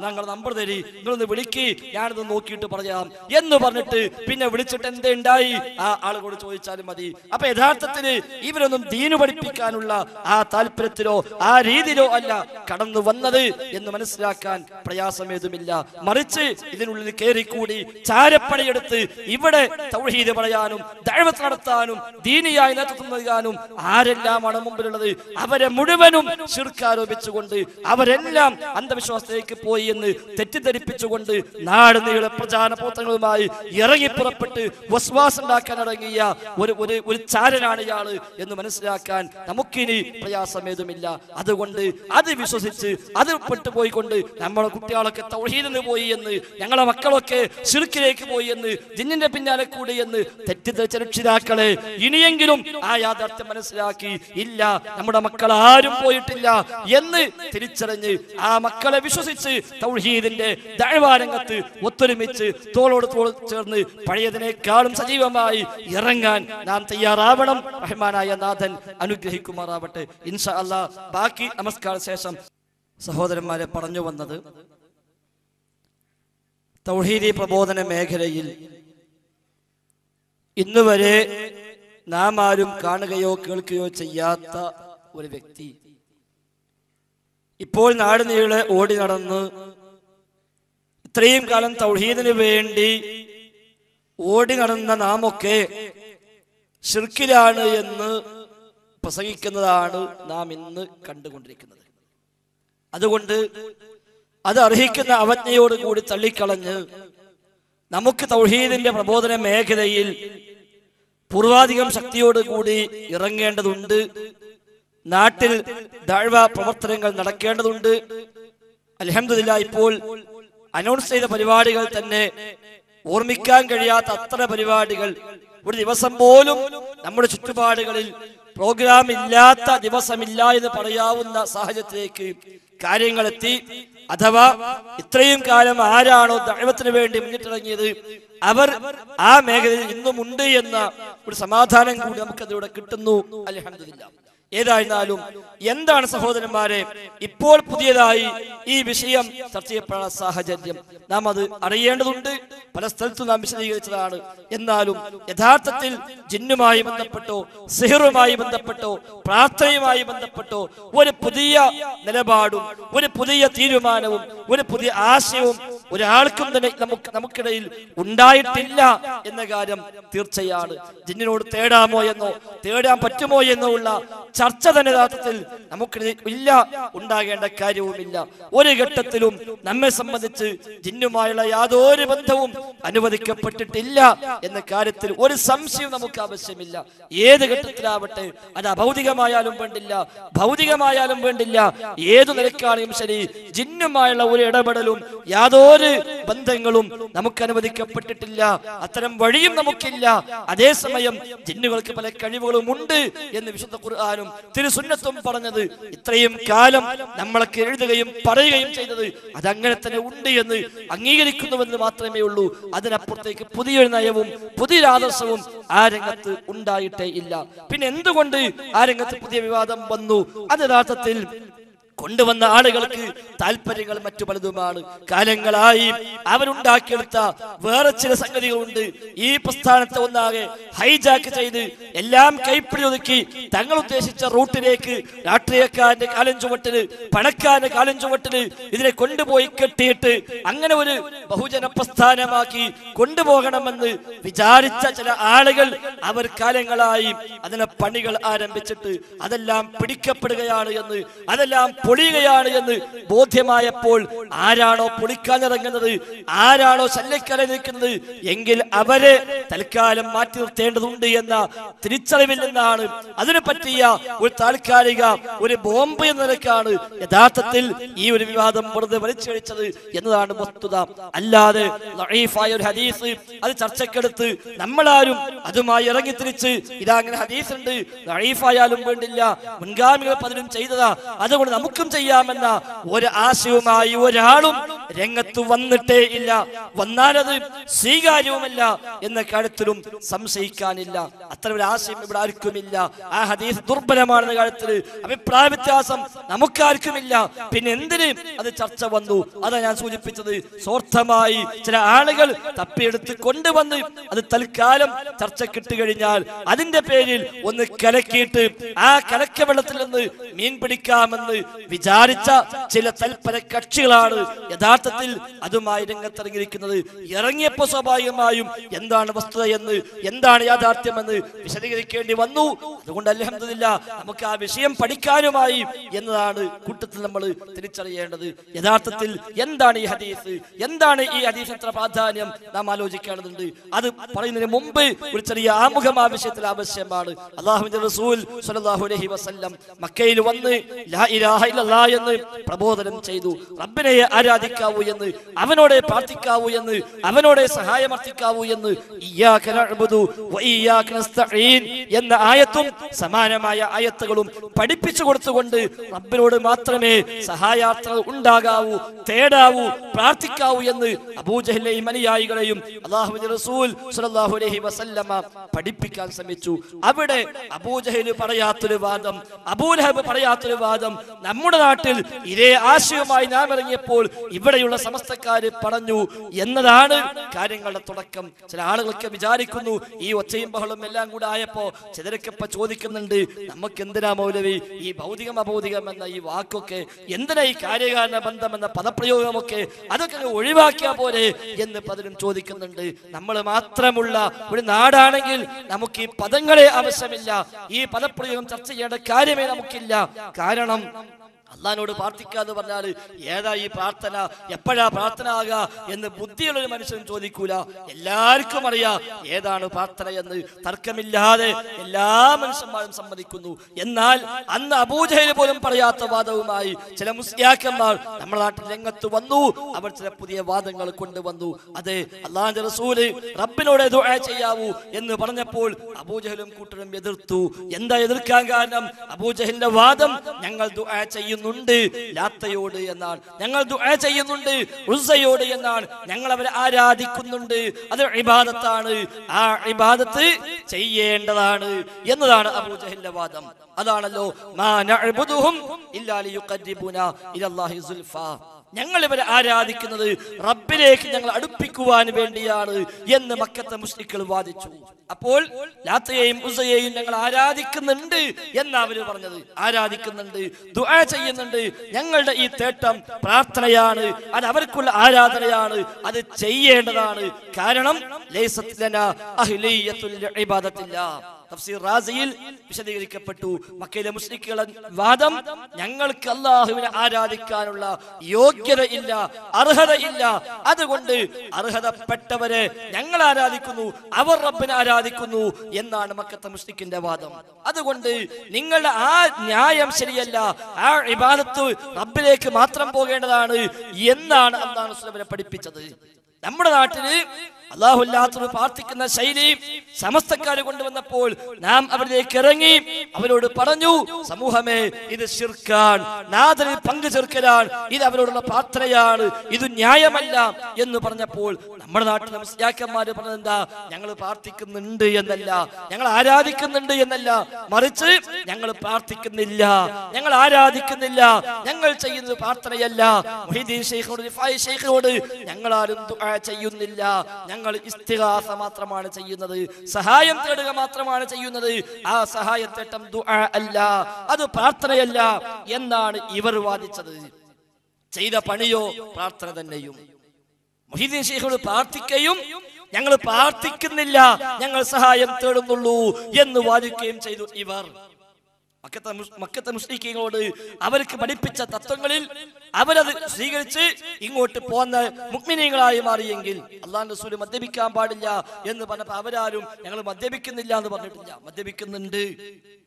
ഞങ്ങൾ നമ്പർ തരി, നിങ്ങളൊന്ന് വിളിക്ക്, ഞാനിത് നോക്കിയിട്ട് പറയാം എന്ന് പറഞ്ഞിട്ട് പിന്നെ വിളിച്ചിട്ട് എന്തേ ഉണ്ടായി ആ ആളുകളോട് ചോദിച്ചാലും മതി. അപ്പൊ യഥാർത്ഥത്തിന് ഇവരൊന്നും ദീനു പഠിപ്പിക്കാനുള്ള ആ താല്പര്യത്തിലോ ആ രീതിയിലോ അല്ല കടന്നു വന്നത് എന്ന് മനസ്സിലാക്കാൻ പ്രയാസമേതുമില്ല. മറിച്ച് ഇതിനുള്ളിൽ കയറിക്കൂടി ചാരപ്പണിയെടുത്ത് ഇവിടെ തൗഹീദ് പറയാനും ദഅവത്ത് നടത്താനും ദീനിയായി നേതൃത്വം നൽകാനും ആരെല്ലാമാണ് മുമ്പിലുള്ളത് അവരെ മുഴുവനും ശിർക്ക് ആരോപിച്ചുകൊണ്ട് അവരെല്ലാം അന്ധവിശ്വാസത്തിലേക്ക് പോയി എന്ന് തെറ്റിദ്ധരിപ്പിച്ചുകൊണ്ട് നാട് നീളെ പ്രചാരണ പ്രവർത്തനങ്ങളുമായി ഇറങ്ങി പുറപ്പെട്ട് വസ്വാസം ഉണ്ടാക്കാൻ ഇറങ്ങിയ ഒരു ചാരനാണ് ഇയാള് എന്ന് മനസ്സിലാക്കാൻ നമുക്കിനി പ്രയാസമേതുമില്ല. അതുകൊണ്ട് അത് വിശ്വസിച്ച് അത് പെട്ടുപോയിക്കൊണ്ട് നമ്മളെ കുട്ടികളൊക്കെ തൗഹീദിന് പോയി എന്ന്, ഞങ്ങളെ മക്കളൊക്കെ ശിർക്കിലേക്ക് പോയി എന്ന്, ജിന്നിന്റെ പിന്നാലെ കൂടി എന്ന് തെറ്റിദ്ധരിച്ച രക്ഷിതാക്കളെ ഇനിയെങ്കിലും ആ യാഥാർത്ഥ്യം മനസ്സിലാക്കി, ഇല്ല നമ്മുടെ മക്കൾ ആരും പോയിട്ടില്ല എന്ന് തിരിച്ചറിഞ്ഞ് ആ മക്കളെ വിശ്വസിച്ച് തൗഹീദിന്റെ ദഅ്വാ രംഗത്ത് ഒത്തൊരുമിച്ച് തോളോട് തോൾ ചേർന്ന് പഴയതിനേക്കാളും സജീവമായി ഇറങ്ങാൻ നാം തയ്യാറാവണം. റഹ്മാനായ നാഥൻ അനുഗ്രഹിക്കുമാറാവട്ടെ. ഇൻഷാ അല്ലാഹ് ബാക്കി നമസ്കാര ശേഷം സഹോദരന്മാരെ പറഞ്ഞു വന്നത്, തൗഹീദി പ്രബോധന മേഖലയിൽ ഇന്നുവരെ നാം ആരും കാണുകയോ കേൾക്കുകയോ ചെയ്യാത്ത ഒരു വ്യക്തി ഇപ്പോൾ നാട് നീളെ ഓടി നടന്ന് ഇത്രയും കാലം തൗഹീദിന് വേണ്ടി ഓടി നടന്ന നാമൊക്കെ ശിർക്കിലാണ് എന്ന് പ്രസംഗിക്കുന്നതാണ് നാം ഇന്ന് കണ്ടുകൊണ്ടിരിക്കുന്നത്. അതുകൊണ്ട് അത് അർഹിക്കുന്ന അവജ്ഞയോട് കൂടി തള്ളിക്കളഞ്ഞ് നമുക്ക് തൗഹീദിന്റെ പ്രബോധന മേഖലയിൽ പൂർവാധികം ശക്തിയോടുകൂടി ഇറങ്ങേണ്ടതുണ്ട്. നാട്ടിൽ ദഅ്വാ പ്രവർത്തനങ്ങൾ നടക്കേണ്ടതുണ്ട്. അൽഹംദുലില്ലാഹ് ഇപ്പോൾ അനൗൺസ് ചെയ്ത പരിപാടികൾ തന്നെ ഓർമ്മിക്കാൻ കഴിയാത്ത അത്ര പരിപാടികൾ, ഒരു ദിവസം പോലും നമ്മുടെ ചുറ്റുപാടുകളിൽ പ്രോഗ്രാം ഇല്ലാത്ത ദിവസമില്ല എന്ന് പറയാവുന്ന സാഹചര്യത്തിലേക്ക് കാര്യങ്ങൾ എത്തി. അഥവാ ഇത്രയും കാലം ആരാണോ ദഅ്വത്തിന് വേണ്ടി മുന്നിട്ടിറങ്ങിയത് അവർ ആ മേഖലയിൽ ഇന്നും ഉണ്ട് എന്ന ഒരു സമാധാനം കൂടി നമുക്കതിലൂടെ കിട്ടുന്നു. അൽഹംദുലില്ലാഹ്. ഏതായിരുന്നാലും എന്താണ് സഹോദരന്മാരെ ഇപ്പോൾ പുതിയതായി ഈ വിഷയം ചർച്ച ചെയ്യപ്പെടാനുള്ള സാഹചര്യം, നാം അത് അറിയേണ്ടതുണ്ട്. പല സ്ഥലത്തും നാം വിശദീകരിച്ചതാണ്. എന്നാലും യഥാർത്ഥത്തിൽ ജിന്നുമായി ബന്ധപ്പെട്ടോ സിഹറുമായി ബന്ധപ്പെട്ടോ പ്രാർത്ഥനയുമായി ബന്ധപ്പെട്ടോ ഒരു പുതിയ നിലപാടും ഒരു പുതിയ തീരുമാനവും ഒരു പുതിയ ആശയവും ഒരാൾക്കും തന്നെ നമുക്കിടയിൽ ഉണ്ടായിട്ടില്ല എന്ന കാര്യം തീർച്ചയാണ്. ജിന്നിനോട് തേടാമോ എന്നോ തേടാൻ പറ്റുമോ എന്നോ ഉള്ള ചർച്ച തന്നെ യഥാർത്ഥത്തിൽ നമുക്കിടയിൽ ഇല്ല, ഉണ്ടാകേണ്ട കാര്യവുമില്ല. ഒരു ഘട്ടത്തിലും നമ്മെ സംബന്ധിച്ച് ജിന്നുമായുള്ള യാതൊരു ബന്ധവും അനുവദിക്കപ്പെട്ടിട്ടില്ല എന്ന കാര്യത്തിൽ ഒരു സംശയവും നമുക്ക് ആവശ്യമില്ല. ഏത് ഘട്ടത്തിലാവട്ടെ, അത് അഭൗതികമായാലും വേണ്ടില്ല ഭൗതികമായാലും വേണ്ടില്ല, ഏതു നിലക്കാണെങ്കിലും ശരി, ജിന്നുമായുള്ള ഒരു ഇടപെടലും യാതൊരു ബന്ധങ്ങളും നമുക്ക് അനുവദിക്കപ്പെട്ടിട്ടില്ല. അത്തരം വഴിയും നമുക്കില്ല. അതേസമയം ജിന്നുകൾക്ക് പല കഴിവുകളും ഉണ്ട് എന്ന് വിശുദ്ധ ഖുർആനും തിരുസുന്നത്തും പറഞ്ഞത് ഇത്രയും കാലം നമ്മളൊക്കെ എഴുതുകയും പറയുകയും ചെയ്തത് അതങ്ങനെ തന്നെ ഉണ്ട് എന്ന് അംഗീകരിക്കുന്നുവെന്ന് മാത്രമേ ഉള്ളൂ. അതിനപ്പുറത്തേക്ക് പുതിയൊരു നയവും പുതിയൊരു ആദർശവും ആ രംഗത്ത് ഉണ്ടായിട്ടേ ഇല്ല. പിന്നെ എന്തുകൊണ്ട് ആ രംഗത്ത് പുതിയ വിവാദം വന്നു? അത് യഥാർത്ഥത്തിൽ കൊണ്ടുവന്ന ആളുകൾക്ക് താല്പര്യങ്ങൾ മറ്റു പലതുമാണ്. കാലങ്ങളായി അവരുണ്ടാക്കിയെടുത്ത വേറെ ചില സംഗതികളുണ്ട്. ഈ പ്രസ്ഥാനത്തെ ഒന്നാകെ ഹൈജാക്ക് ചെയ്ത് എല്ലാം കൈപ്പിടി ഒതുക്കി തങ്ങൾ ഉദ്ദേശിച്ച റൂട്ടിലേക്ക് രാഷ്ട്രീയക്കാരന്റെ കാലം ചുവട്ടില് പണക്കാരന്റെ കാലം ചുവട്ടില് ഇതിനെ കൊണ്ടുപോയി കെട്ടിയിട്ട് അങ്ങനെ ഒരു ബഹുജന പ്രസ്ഥാനമാക്കി കൊണ്ടുപോകണമെന്ന് വിചാരിച്ച ചില ആളുകൾ അവർ കാലങ്ങളായി അതിനെ പണികൾ ആരംഭിച്ചിട്ട് അതെല്ലാം പിടിക്കപ്പെടുകയാണ് എന്ന്, അതെല്ലാം പൊളിയുകയാണ് എന്ന് ബോധ്യമായപ്പോൾ ആരാണോ പൊളിക്കാനിറങ്ങുന്നത്, ആരാണോ ശല്യക്കാരെ നിൽക്കുന്നത് എങ്കിൽ അവരെ തൽക്കാലം മാറ്റി നിർത്തേണ്ടതുണ്ട് എന്ന തിരിച്ചറിവിൽ നിന്നാണ് അതിനെ പറ്റിയ ഒരു താൽക്കാലിക ഒരു ബോംബ് എന്ന നിലക്കാണ് യഥാർത്ഥത്തിൽ ഈ ഒരു വിവാദം വെറുതെ വലിച്ചഴിച്ചത് എന്നതാണ് വസ്തുത. അല്ലാതെ ദഈഫായ ഒരു ഹദീസ് അത് ചർച്ചക്കെടുത്ത് നമ്മളാരും അതുമായി ഇറങ്ങി തിരിച്ച് ഇതാ അങ്ങനെ ഹദീസ് ഉണ്ട്, ദഈഫായാലും വേണ്ടില്ല, മുൻഗാമികൾ പലരും ചെയ്തതാ, അതുകൊണ്ട് നമുക്കും ചെയ്യാമെന്ന ഒരു ആശയവുമായി ഒരാളും രംഗത്ത് വന്നിട്ടേ ഇല്ല. വന്നാലത് സ്വീകാര്യവുമല്ല എന്ന കാര്യത്തിലും സംശയിക്കാനില്ല. അത്തരം ഒരു ആശയം ഇവിടെ ആർക്കുമില്ല. ആ ഹദീസ് ദുർബലമാണെന്ന കാര്യത്തിൽ അഭിപ്രായ വ്യത്യാസം നമുക്കാർക്കുമില്ല. പിന്നെ എന്തിന് അത് ചർച്ച വന്നു? അതാ ഞാൻ സൂചിപ്പിച്ചത്. സ്വാർത്ഥമായി ചില ആളുകൾ തപ്പിയെടുത്ത് കൊണ്ടുവന്ന് അത് തൽക്കാലം ചർച്ച കിട്ടുകഴിഞ്ഞാൽ അതിന്റെ പേരിൽ ഒന്ന് കലക്കിയിട്ട് ആ കലക്ക വെള്ളത്തിൽ നിന്ന് മീൻ പിടിക്കാമെന്ന് വിചാരിച്ച ചില തൽപര കക്ഷികളാണ് യഥാർത്ഥത്തിൽ അതുമായി രംഗത്തിറങ്ങിയിരിക്കുന്നത്. ഇറങ്ങിയപ്പോ സ്വാഭാവികമായും എന്താണ് വസ്തുത എന്ന്, എന്താണ് യാഥാർത്ഥ്യമെന്ന് വിശദീകരിക്കേണ്ടി വന്നു. അതുകൊണ്ട് അൽഹംദുലില്ലാഹ് നമുക്ക് ആ വിഷയം പഠിക്കാനുമായി എന്നതാണ് കൂട്ടത്തിൽ നമ്മൾ തിരിച്ചറിയേണ്ടത്. യഥാർത്ഥത്തിൽ എന്താണ് ഈ ഹദീസ്, എന്താണ് ഈ ഹദീസ് എത്ര പ്രാധാന്യം നാം ആലോചിക്കേണ്ടതുണ്ട്. അത് പറയുന്നതിന് മുമ്പ് ഒരു ചെറിയ ആമുഖം ആ വിഷയത്തിൽ ആവശ്യമാണ്. അല്ലാഹുവിന്റെ റസൂൽ സ്വല്ലല്ലാഹു അലൈഹി വസല്ലം മക്കയിൽ വന്ന് ലാ ഇലാഹ ഇല്ലല്ലാഹ് എന്ന് പ്രബോധനം ചെയ്തു. റബ്ബിനെ ആരാധിക്കാവൂ എന്ന്, അവനോടെ പ്രാർത്ഥിക്കാവൂ എന്ന്, അവനോടെ സഹായമർത്ഥിക്കാവൂ എന്ന് ഇയ്യാക നഅ്ബുദു വ ഇയ്യാക നസ്തഈൻ എന്ന ആയത്തും സമാനമായ ആയത്തുകളും പഠിപ്പിച്ചു കൊടുത്തുകൊണ്ട് റബ്ബിനോട് മാത്രമേ സഹായാർത്ഥന ഉണ്ടാകാവൂ, തേടാവൂ, പ്രാർത്ഥിക്കാവൂ എന്ന് അബൂജഹലിനെയും അനുയായികളെയും അല്ലാഹുവിന്റെ റസൂൽ സ്വല്ലല്ലാഹു അലൈഹി വസല്ലമ പഠിപ്പിക്കാൻ ശ്രമിച്ചു. അവിടെ അബൂജഹൽ പറയാത്തൊരു വാദം, അബൂലഹബ് പറയാത്തൊരു വാദം നമ്മുടെ നാട്ടിൽ ഇതേ ആശയവുമായി നാം ഇറങ്ങിയപ്പോൾ ഇവിടെയുള്ള സമസ്തക്കാര് പറഞ്ഞു എന്നതാണ് കാര്യങ്ങളുടെ തുടക്കം. ചില ആളുകളൊക്കെ വിചാരിക്കുന്നു ഈ ഒച്ചയും ബഹളും എല്ലാം കൂടെ ആയപ്പോ ചിലരൊക്കെ ഇപ്പൊ ചോദിക്കുന്നുണ്ട്, നമുക്ക് എന്തിനാ മൗലവി ഈ ഭൗതികം അഭൗതികം എന്ന ഈ വാക്കൊക്കെ, എന്തിനാ ഈ കാര്യകാരണ ബന്ധം എന്ന പദപ്രയോഗമൊക്കെ, അതൊക്കെ ഒഴിവാക്കിയാ പോലെ എന്ന് പലരും ചോദിക്കുന്നുണ്ട്. നമ്മൾ മാത്രമുള്ള ഒരു നാടാണെങ്കിൽ നമുക്ക് ഈ പദങ്ങളെ ആവശ്യമില്ല, ഈ പദപ്രയോഗം ചർച്ച ചെയ്യേണ്ട കാര്യമേ നമുക്കില്ല. കാരണം അള്ളാഹിനോട് പ്രാർത്ഥിക്കാന്ന് പറഞ്ഞാൽ ഏതാ ഈ പ്രാർത്ഥന, എപ്പോഴാ പ്രാർത്ഥന ആകുക എന്ന് ബുദ്ധിയുള്ളൊരു മനുഷ്യൻ ചോദിക്കൂല. എല്ലാവർക്കും അറിയാം ഏതാണ് പ്രാർത്ഥന എന്ന്, തർക്കമില്ലാതെ എല്ലാ മനുഷ്യന്മാരും സമ്മതിക്കുന്നു. എന്നാൽ അന്ന് അബൂജഹൽ പോലും പറയാത്ത വാദവുമായി ചില മുസ്ലിയാക്കന്മാർ നമ്മുടെ നാട്ടിൽ രംഗത്ത് വന്നു. അവർ ചില പുതിയ വാദങ്ങൾ കൊണ്ടുവന്നു. അതെ, അള്ളാഹുവിന്റെ റസൂല് റബ്ബിനോട് ദുആ ചെയ്യാവൂ എന്ന് പറഞ്ഞപ്പോൾ അബൂജഹലും കൂട്ടരും എതിർത്തു. എന്താ എതിർക്കാൻ കാരണം? അബൂജഹലിന്റെ വാദം ഞങ്ങൾ ദുആ ചെയ്യുന്നു ലാത്തയോട് എന്നാണ്, ഞങ്ങൾ ദുആ ചെയ്യുന്നുണ്ട് ഉസ്സയോട് എന്നാണ്, ഞങ്ങൾ അവരെ ആരാധിക്കുന്നുണ്ട്, അത് ഇബാദത്താണ്, ആ ഇബാദത്ത് ചെയ്യേണ്ടതാണ് എന്നതാണ് അബൂജഹലിന്റെ വാദം. അതാണല്ലോ മാ നഅ്ബുദുഹും ഇല്ലാ ലിയുഖർരിബുനാ ഇലല്ലാഹി സുൽഫാ, ഞങ്ങൾ ഇവരെ ആരാധിക്കുന്നത് റബ്ബിലേക്ക് ഞങ്ങൾ അടുപ്പിക്കുവാൻ വേണ്ടിയാണ് എന്ന് മക്കത്തെ മുശ്രിക്കുകൾ വാദിച്ചു. അപ്പോൾ ലാത്തയെയും ഉസ്സയെയും ഞങ്ങൾ ആരാധിക്കുന്നുണ്ട് എന്നാ അവര് പറഞ്ഞത്. ആരാധിക്കുന്നുണ്ട്, ദുആ ചെയ്യുന്നുണ്ട്, ഞങ്ങളുടെ ഈ തേട്ടം പ്രാർത്ഥനയാണ്, അത് അവർക്കുള്ള ആരാധനയാണ്, അത് ചെയ്യേണ്ടതാണ്. കാരണം ലൈസത് ലനാ അഹ്ലിയത്തുൽ ഇബാദത്തില്ലാ. തഫ്സീർ റാസിയിൽ വിശദീകരിക്കപ്പെട്ടു, മക്കയിലെ മുശ്രിക്കുകളുടെ വാദം ഞങ്ങൾക്ക് അല്ലാഹുവിനെ ആരാധിക്കാനുള്ള യോഗ്യതയില്ല, അർഹതയില്ല, അതുകൊണ്ട് അർഹതപ്പെട്ടവരെ ഞങ്ങൾ ആരാധിക്കുന്നു, അവർ റബ്ബിനെ ആരാധിക്കുന്നു എന്നാണ് മക്കത്തെ മുശ്രിക്കിന്റെ വാദം. അതുകൊണ്ട് നിങ്ങളുടെ ആ ന്യായം ശരിയല്ല, ആ ഇബാദത്ത് റബ്ബിലേക്ക് മാത്രം പോകേണ്ടതാണ് എന്നാണ് അല്ലാഹു റസൂലിനെ പഠിപ്പിച്ചത്. നമ്മുടെ നാട്ടില് അല്ലാഹുല്ലാത്തവർ പ്രാർത്ഥിക്കുന്ന ശൈലി സമസ്തക്കാര് കൊണ്ടുവന്നപ്പോൾ നാം അവരിലേക്ക് ഇറങ്ങി അവരോട് പറഞ്ഞു, സമൂഹമേ ഇത് ശിർക്കാണ്, നാദനിൽ പങ്കു ചേർക്കലാണ്, ഇത് അവരോടുള്ള പ്രാർത്ഥനയാണ്, ഇത് ന്യായമല്ല എന്ന് പറഞ്ഞപ്പോൾ നമ്മുടെ നാട്ടിലെ മുസ്ലിയാക്കന്മാര് പറഞ്ഞത് എന്താ? ഞങ്ങൾ പ്രാർത്ഥിക്കുന്നുണ്ട് എന്നല്ല, ഞങ്ങൾ ആരാധിക്കുന്നുണ്ട് എന്നല്ല, മറിച്ച് ഞങ്ങൾ പ്രാർത്ഥിക്കുന്നില്ല, ഞങ്ങൾ ആരാധിക്കുന്നില്ല, ഞങ്ങൾ ചെയ്യുന്നത് പ്രാർത്ഥനയല്ല. മുഹീദ്ദീൻ ശൈഖിനോട്, റിഫായി ശൈഖിനോട് ഞങ്ങളാരും ദുആ ചെയ്യുന്നില്ല, ഞങ്ങൾ ഇസ്തിഗാസ മാത്രമാണ് ചെയ്യുന്നത്, സഹായം തേടുക മാത്രമാണ് ചെയ്യുന്നത്. ആ സഹായത്തേട്ടം ദുആ അല്ല, അത് പ്രാർത്ഥനയല്ല എന്നാണ് ഇവർ വാദിച്ചത്. ചെയ്ത പണിയോ പ്രാർത്ഥന തന്നെയും. മുഹീദ്ദീൻ ശൈഖിനോട് പ്രാർത്ഥിക്കുകയും ഞങ്ങൾ പ്രാർത്ഥിക്കുന്നില്ല, ഞങ്ങൾ സഹായം തേടുന്നുള്ളൂ എന്ന് വാദിക്കുകയും ചെയ്തു ഇവർ. മക്കത്തെ മുശ്രിക്കീങ്ങളോട് അവർക്ക് പഠിപ്പിച്ച തത്വങ്ങളിൽ അവരത് സ്വീകരിച്ച് ഇങ്ങോട്ട് പോന്ന മുഅ്മിനീങ്ങളായി മാറിയെങ്കിൽ, അല്ലാഹുവിന്റെ റസൂൽ മദ്യപിക്കാൻ പാടില്ല എന്ന് പറഞ്ഞപ്പോൾ അവരാരും ഞങ്ങൾ മദ്യപിക്കുന്നില്ല എന്ന് പറഞ്ഞിട്ടില്ല, മദ്യപിക്കുന്നുണ്ട്,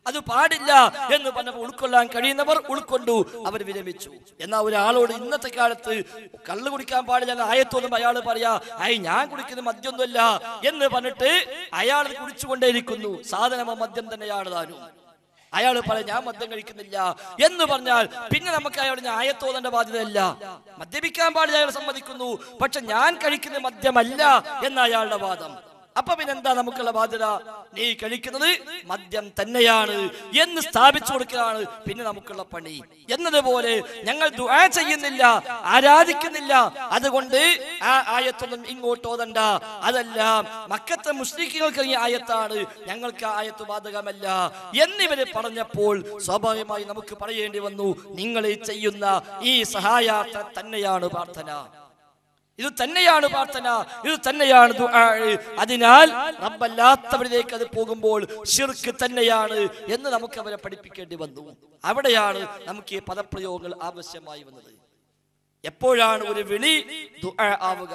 അത് പാടില്ല എന്ന് പറഞ്ഞപ്പോൾ ഉൾക്കൊള്ളാൻ കഴിയുന്നവർ ഉൾക്കൊണ്ടു, അവർ വിരമിച്ചു. എന്നാൽ ഒരാളോട് ഇന്നത്തെ കാലത്ത് കള്ളു കുടിക്കാൻ പാടില്ല എന്ന ആയത്തോന്നും അയാൾ പറയാ, ഞാൻ കുടിക്കുന്ന മദ്യമൊന്നുമല്ല എന്ന് പറഞ്ഞിട്ട് അയാൾ കുടിച്ചുകൊണ്ടേയിരിക്കുന്നു, സാധനമോ മദ്യം തന്നെയാണ് താനും. അയാൾ പറയും ഞാൻ മദ്യം കഴിക്കുന്നില്ല എന്ന് പറഞ്ഞാൽ പിന്നെ നമുക്ക് അയാൾ ആയത്തോതന്റെ ബാധ്യതയല്ല. മദ്യപിക്കാൻ പാടില്ല അയാൾ സമ്മതിക്കുന്നു, പക്ഷെ ഞാൻ കഴിക്കുന്ന മദ്യമല്ല എന്ന അയാളുടെ വാദം. അപ്പൊ പിന്നെന്താ നമുക്കുള്ള ബാധ്യത? നീ കഴിക്കുന്നത് മദ്യം തന്നെയാണ് എന്ന് സ്ഥാപിച്ചു കൊടുക്കുകയാണ് പിന്നെ നമുക്കുള്ള പണി. എന്നതുപോലെ ഞങ്ങൾ ദുആ ചെയ്യുന്നില്ല, ആരാധിക്കുന്നില്ല, അതുകൊണ്ട് ആ ആയത്തൊന്നും ഇങ്ങോട്ട് ഓതണ്ട, അതല്ല മക്കത്തെ മുശ്രിക്കുകൾക്ക് ഇറങ്ങിയ ആയത്താണ്, ഞങ്ങൾക്ക് ആ ആയത്ത് ബാധകമല്ല എന്നിവര് പറഞ്ഞപ്പോൾ സ്വാഭാവികമായി നമുക്ക് പറയേണ്ടി വന്നു, നിങ്ങൾ ഈ ചെയ്യുന്ന ഈ സഹായാർത്ഥന തന്നെയാണ് പ്രാർത്ഥന, ഇത് തന്നെയാണ് പ്രാർത്ഥന, ഇത് തന്നെയാണ് ദുആ. അതിനാൽ റബ്ബല്ലാത്തവരിലേക്ക് അത് പോകുമ്പോൾ ശിർക്ക് തന്നെയാണ് എന്ന് നമുക്ക് അവരെ പഠിപ്പിക്കേണ്ടി വന്നു. അവിടെയാണ് നമുക്ക് ഈ പദപ്രയോഗങ്ങൾ ആവശ്യമായി വന്നത്. എപ്പോഴാണ് ഒരു വിളി ദുആ ആവുക,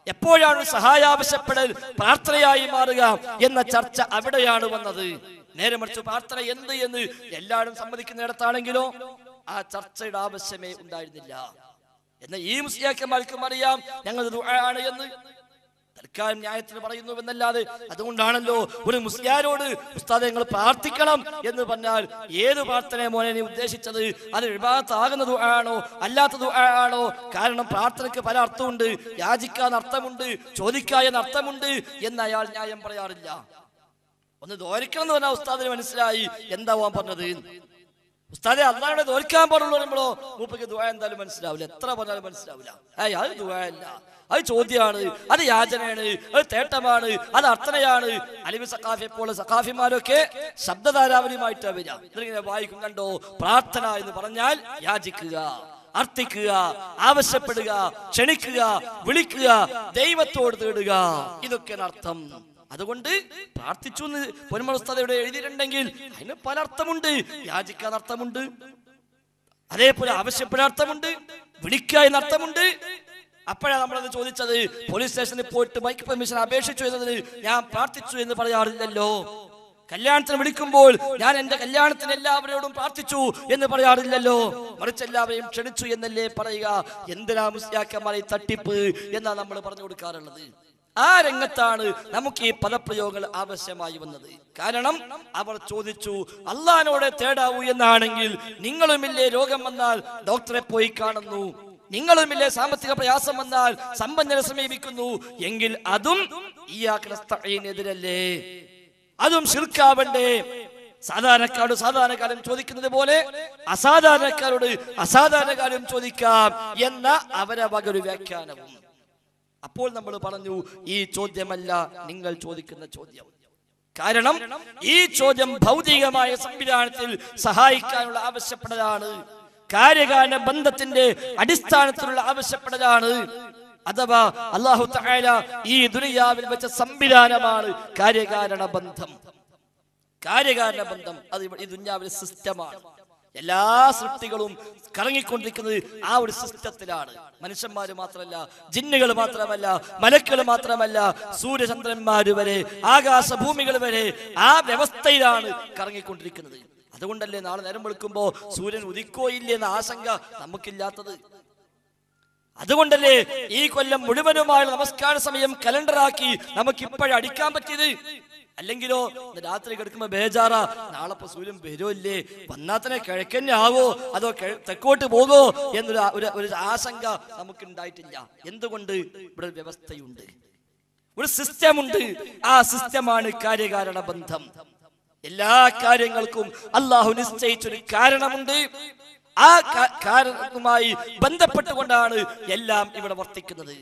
എപ്പോഴാണ് സഹായാവശ്യപ്പെടൽ പ്രാർത്ഥനയായി മാറുക എന്ന ചർച്ച അവിടെയാണ് വന്നത്. നേരെ മറിച്ച് പ്രാർത്ഥന എന്ത് എന്ന് എല്ലാവരും സമ്മതിക്കുന്നിടത്താണെങ്കിലോ ആ ചർച്ചയുടെ ആവശ്യമേ ഉണ്ടായിരുന്നില്ല. എന്നാൽ ഈ മുസ്ലിയാക്കന്മാർക്കും അറിയാം ഞങ്ങൾ ദുആ ആണ് എന്ന്. തൽക്കാലം ന്യായത്തിന് പറയുന്നുവെന്നല്ലാതെ അതുകൊണ്ടാണല്ലോ ഒരു മുസ്ലിയാരോട് ഉസ്താദേ നിങ്ങൾ പ്രാർത്ഥിക്കണം എന്ന് പറഞ്ഞാൽ ഏത് പ്രാർത്ഥനയെ മോനെ നീ ഉദ്ദേശിച്ചത്? അത് ഇബാദത്താകുന്ന ദുആ ആണോ അല്ലാത്ത ദുആ ആണോ? കാരണം പ്രാർത്ഥനയ്ക്ക് പല അർത്ഥമുണ്ട്. യാചിക്കാൻ അർത്ഥമുണ്ട്, ചോദിക്കാൻ അർത്ഥമുണ്ട് എന്ന് അയാൾ ന്യായം പറയാറില്ല. ഒന്ന് ദോരിക്കണം എന്ന് പറഞ്ഞാൽ ഉസ്താദിന് മനസ്സിലായി എന്താവാൻ പറഞ്ഞത്. ഉസ്താദെ അള്ളാഹുടെ ദോൽക്കാൻ പാടുള്ളൂ നമ്മളോ മൂപ്പയ്ക്ക് ദുആ എന്തായാലും മനസ്സിലാവില്ല, എത്ര പറഞ്ഞാലും മനസ്സിലാവില്ല. അത് ദുആ അല്ല, അത് ചോദ്യമാണ്, അത് യാചനയാണ്, അത് തേട്ടമാണ്, അത് അർത്ഥനയാണ്. അലിമി സഖാഫിയെ പോലെ സഖാഫിമാരൊക്കെ ശബ്ദധാരാവലിയുമായിട്ടാണ് വരിക. ഇതിങ്ങനെ വായിക്കും, കണ്ടോ പ്രാർത്ഥന എന്ന് പറഞ്ഞാൽ യാചിക്കുക, അർത്ഥിക്കുക, ആവശ്യപ്പെടുക, ക്ഷണിക്കുക, വിളിക്കുക, ദൈവത്തോട് തേടുക, ഇതൊക്കെയാണ് അർത്ഥം. അതുകൊണ്ട് പ്രാർത്ഥിച്ചു എന്ന് പൊന്മള ഉസ്താദ് ഇവിടെ എഴുതിയിട്ടുണ്ടെങ്കിൽ അതിന് പല അർത്ഥമുണ്ട്. യാചിക്കാൻ അർത്ഥമുണ്ട്, അതേപോലെ ആവശ്യപ്പെടാൻ അർത്ഥമുണ്ട്, വിളിക്കുക എന്ന അർത്ഥമുണ്ട്. അപ്പോഴാണ് നമ്മളത് ചോദിച്ചത്. പോലീസ് സ്റ്റേഷനിൽ പോയിട്ട് മൈക്ക് പെർമിഷൻ അപേക്ഷിച്ചു എന്നതിന് ഞാൻ പ്രാർത്ഥിച്ചു എന്ന് പറയാറില്ലല്ലോ. കല്യാണത്തിന് വിളിക്കുമ്പോൾ ഞാൻ എന്റെ കല്യാണത്തിന് എല്ലാവരോടും പ്രാർത്ഥിച്ചു എന്ന് പറയാറില്ലല്ലോ. മറിച്ച് എല്ലാവരെയും ക്ഷണിച്ചു എന്നല്ലേ പറയുക. എന്തിനാ മുസ്ലിയാക്കന്മാരെ തട്ടിപ്പ് എന്നാ നമ്മൾ പറഞ്ഞു കൊടുക്കാറുള്ളത്. ആ രംഗത്താണ് നമുക്ക് ഈ പദപ്രയോഗങ്ങൾ ആവശ്യമായി വന്നത്. കാരണം അവർ ചോദിച്ചു അള്ളാഹിനോടെ തേടാവൂ എന്നാണെങ്കിൽ നിങ്ങളുമില്ലേ രോഗം വന്നാൽ ഡോക്ടറെ പോയി കാണുന്നു, നിങ്ങളുമില്ലേ സാമ്പത്തിക പ്രയാസം വന്നാൽ സമ്പന്നരെ സമീപിക്കുന്നു, എങ്കിൽ അതും എതിരല്ലേ, അതും ശിർക്കാവണ്ടേ? സാധാരണക്കാരോട് സാധാരണക്കാരും ചോദിക്കുന്നത് പോലെ അസാധാരണക്കാരോട് അസാധാരണക്കാരും ചോദിക്കാം എന്ന അവരെ വകയൊരു വ്യാഖ്യാനവും. അപ്പോൾ നമ്മൾ പറഞ്ഞു ഈ ചോദ്യമല്ല നിങ്ങൾ ചോദിക്കുന്ന ചോദ്യം. കാരണം ഈ ചോദ്യം ഭൗതികമായ സംവിധാനത്തിൽ സഹായിക്കാനുള്ള ആവശ്യപ്പെടലാണ്, കാര്യകാരണ ബന്ധത്തിന്റെ അടിസ്ഥാനത്തിലുള്ള ആവശ്യപ്പെടലാണ്. അഥവാ അല്ലാഹു തആല ഈ ദുനിയാവിൽ വെച്ച സംവിധാനമാണ് കാര്യകാരണ ബന്ധം. കാര്യകാരണ ബന്ധം അത് ഈ ദുനിയാവിലെ സിസ്റ്റമാണ്. എല്ലാ സൃഷ്ടികളും കറങ്ങിക്കൊണ്ടിരിക്കുന്നത് ആ ഒരു സിസ്റ്റത്തിലാണ്. മനുഷ്യന്മാര് മാത്രമല്ല, ജിന്നുകൾ മാത്രമല്ല, മലക്കുകൾ മാത്രമല്ല, സൂര്യചന്ദ്രന്മാര് വരെ, ആകാശഭൂമികൾ വരെ ആ വ്യവസ്ഥയിലാണ് കറങ്ങിക്കൊണ്ടിരിക്കുന്നത്. അതുകൊണ്ടല്ലേ നാളെ നേരം വെളുക്കുമ്പോ സൂര്യൻ ഉദിക്കോ ഇല്ലേ എന്ന ആശങ്ക നമുക്കില്ലാത്തത്. അതുകൊണ്ടല്ലേ ഈ കൊല്ലം മുഴുവനുമായ നമസ്കാര സമയം കലണ്ടറാക്കി നമുക്ക് ഇപ്പോഴും അടിക്കാൻ പറ്റിയത്. അല്ലെങ്കിലോ രാത്രി കിടക്കുമ്പോ ബേജാറാ, നാളെ ഇപ്പൊ സൂര്യൻ വരുമോ ഇല്ലേ, വന്നാൽ തന്നെ കിഴക്കന്നെ ആവോ അതോ തെക്കോട്ട് പോകോ എന്നൊരു ആശങ്ക നമുക്ക് ഉണ്ടായിട്ടില്ല. എന്തുകൊണ്ട്? ഇവിടെ ഒരു വ്യവസ്ഥയുണ്ട്, ഒരു സിസ്റ്റം ഉണ്ട്. ആ സിസ്റ്റമാണ് കാര്യകാരണ ബന്ധം. എല്ലാ കാര്യങ്ങൾക്കും അള്ളാഹു നിശ്ചയിച്ചൊരു കാരണമുണ്ട്. ആ കാരണവുമായി ബന്ധപ്പെട്ടുകൊണ്ടാണ് എല്ലാം ഇവിടെ വർത്തിക്കുന്നത്.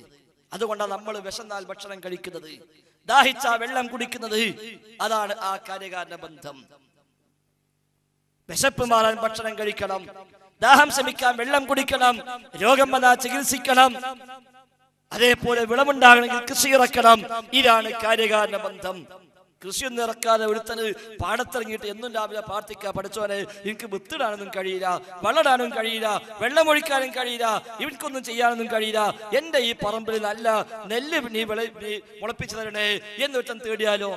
അതുകൊണ്ടാണ് നമ്മൾ വിശന്നാൽ ഭക്ഷണം കഴിക്കുന്നത്, ദാഹിച്ച വെള്ളം കുടിക്കുന്നത്. അതാണ് ആ കാര്യകാരണ ബന്ധം. വിശപ്പ് മാറാൻ ഭക്ഷണം കഴിക്കണം, ദാഹം ശമിക്കാൻ വെള്ളം കുടിക്കണം, രോഗം വന്നാൽ ചികിത്സിക്കണം, അതേപോലെ വിളവുണ്ടാകണമെങ്കിൽ കൃഷി ഇറക്കണം. ഇതാണ് കാര്യകാരണ ബന്ധം. കൃഷിയൊന്നും ഇറക്കാതെ ഒരുത്തന് പാടത്തിറങ്ങിയിട്ട് എന്നും രാവിലെ പ്രാർത്ഥിക്കുക, പഠിച്ചോനെ എനിക്ക് വിത്തിടാനൊന്നും കഴിയില്ല, വളടാനും കഴിയില്ല, വെള്ളമൊഴിക്കാനും കഴിയില്ല, ഇവർക്കൊന്നും ചെയ്യാനൊന്നും കഴിയില്ല, എന്റെ ഈ പറമ്പിൽ നല്ല നെല്ല് നീ മുളപ്പിച്ചു തരണേ എന്നൊരുത്തൻ തേടിയാലോ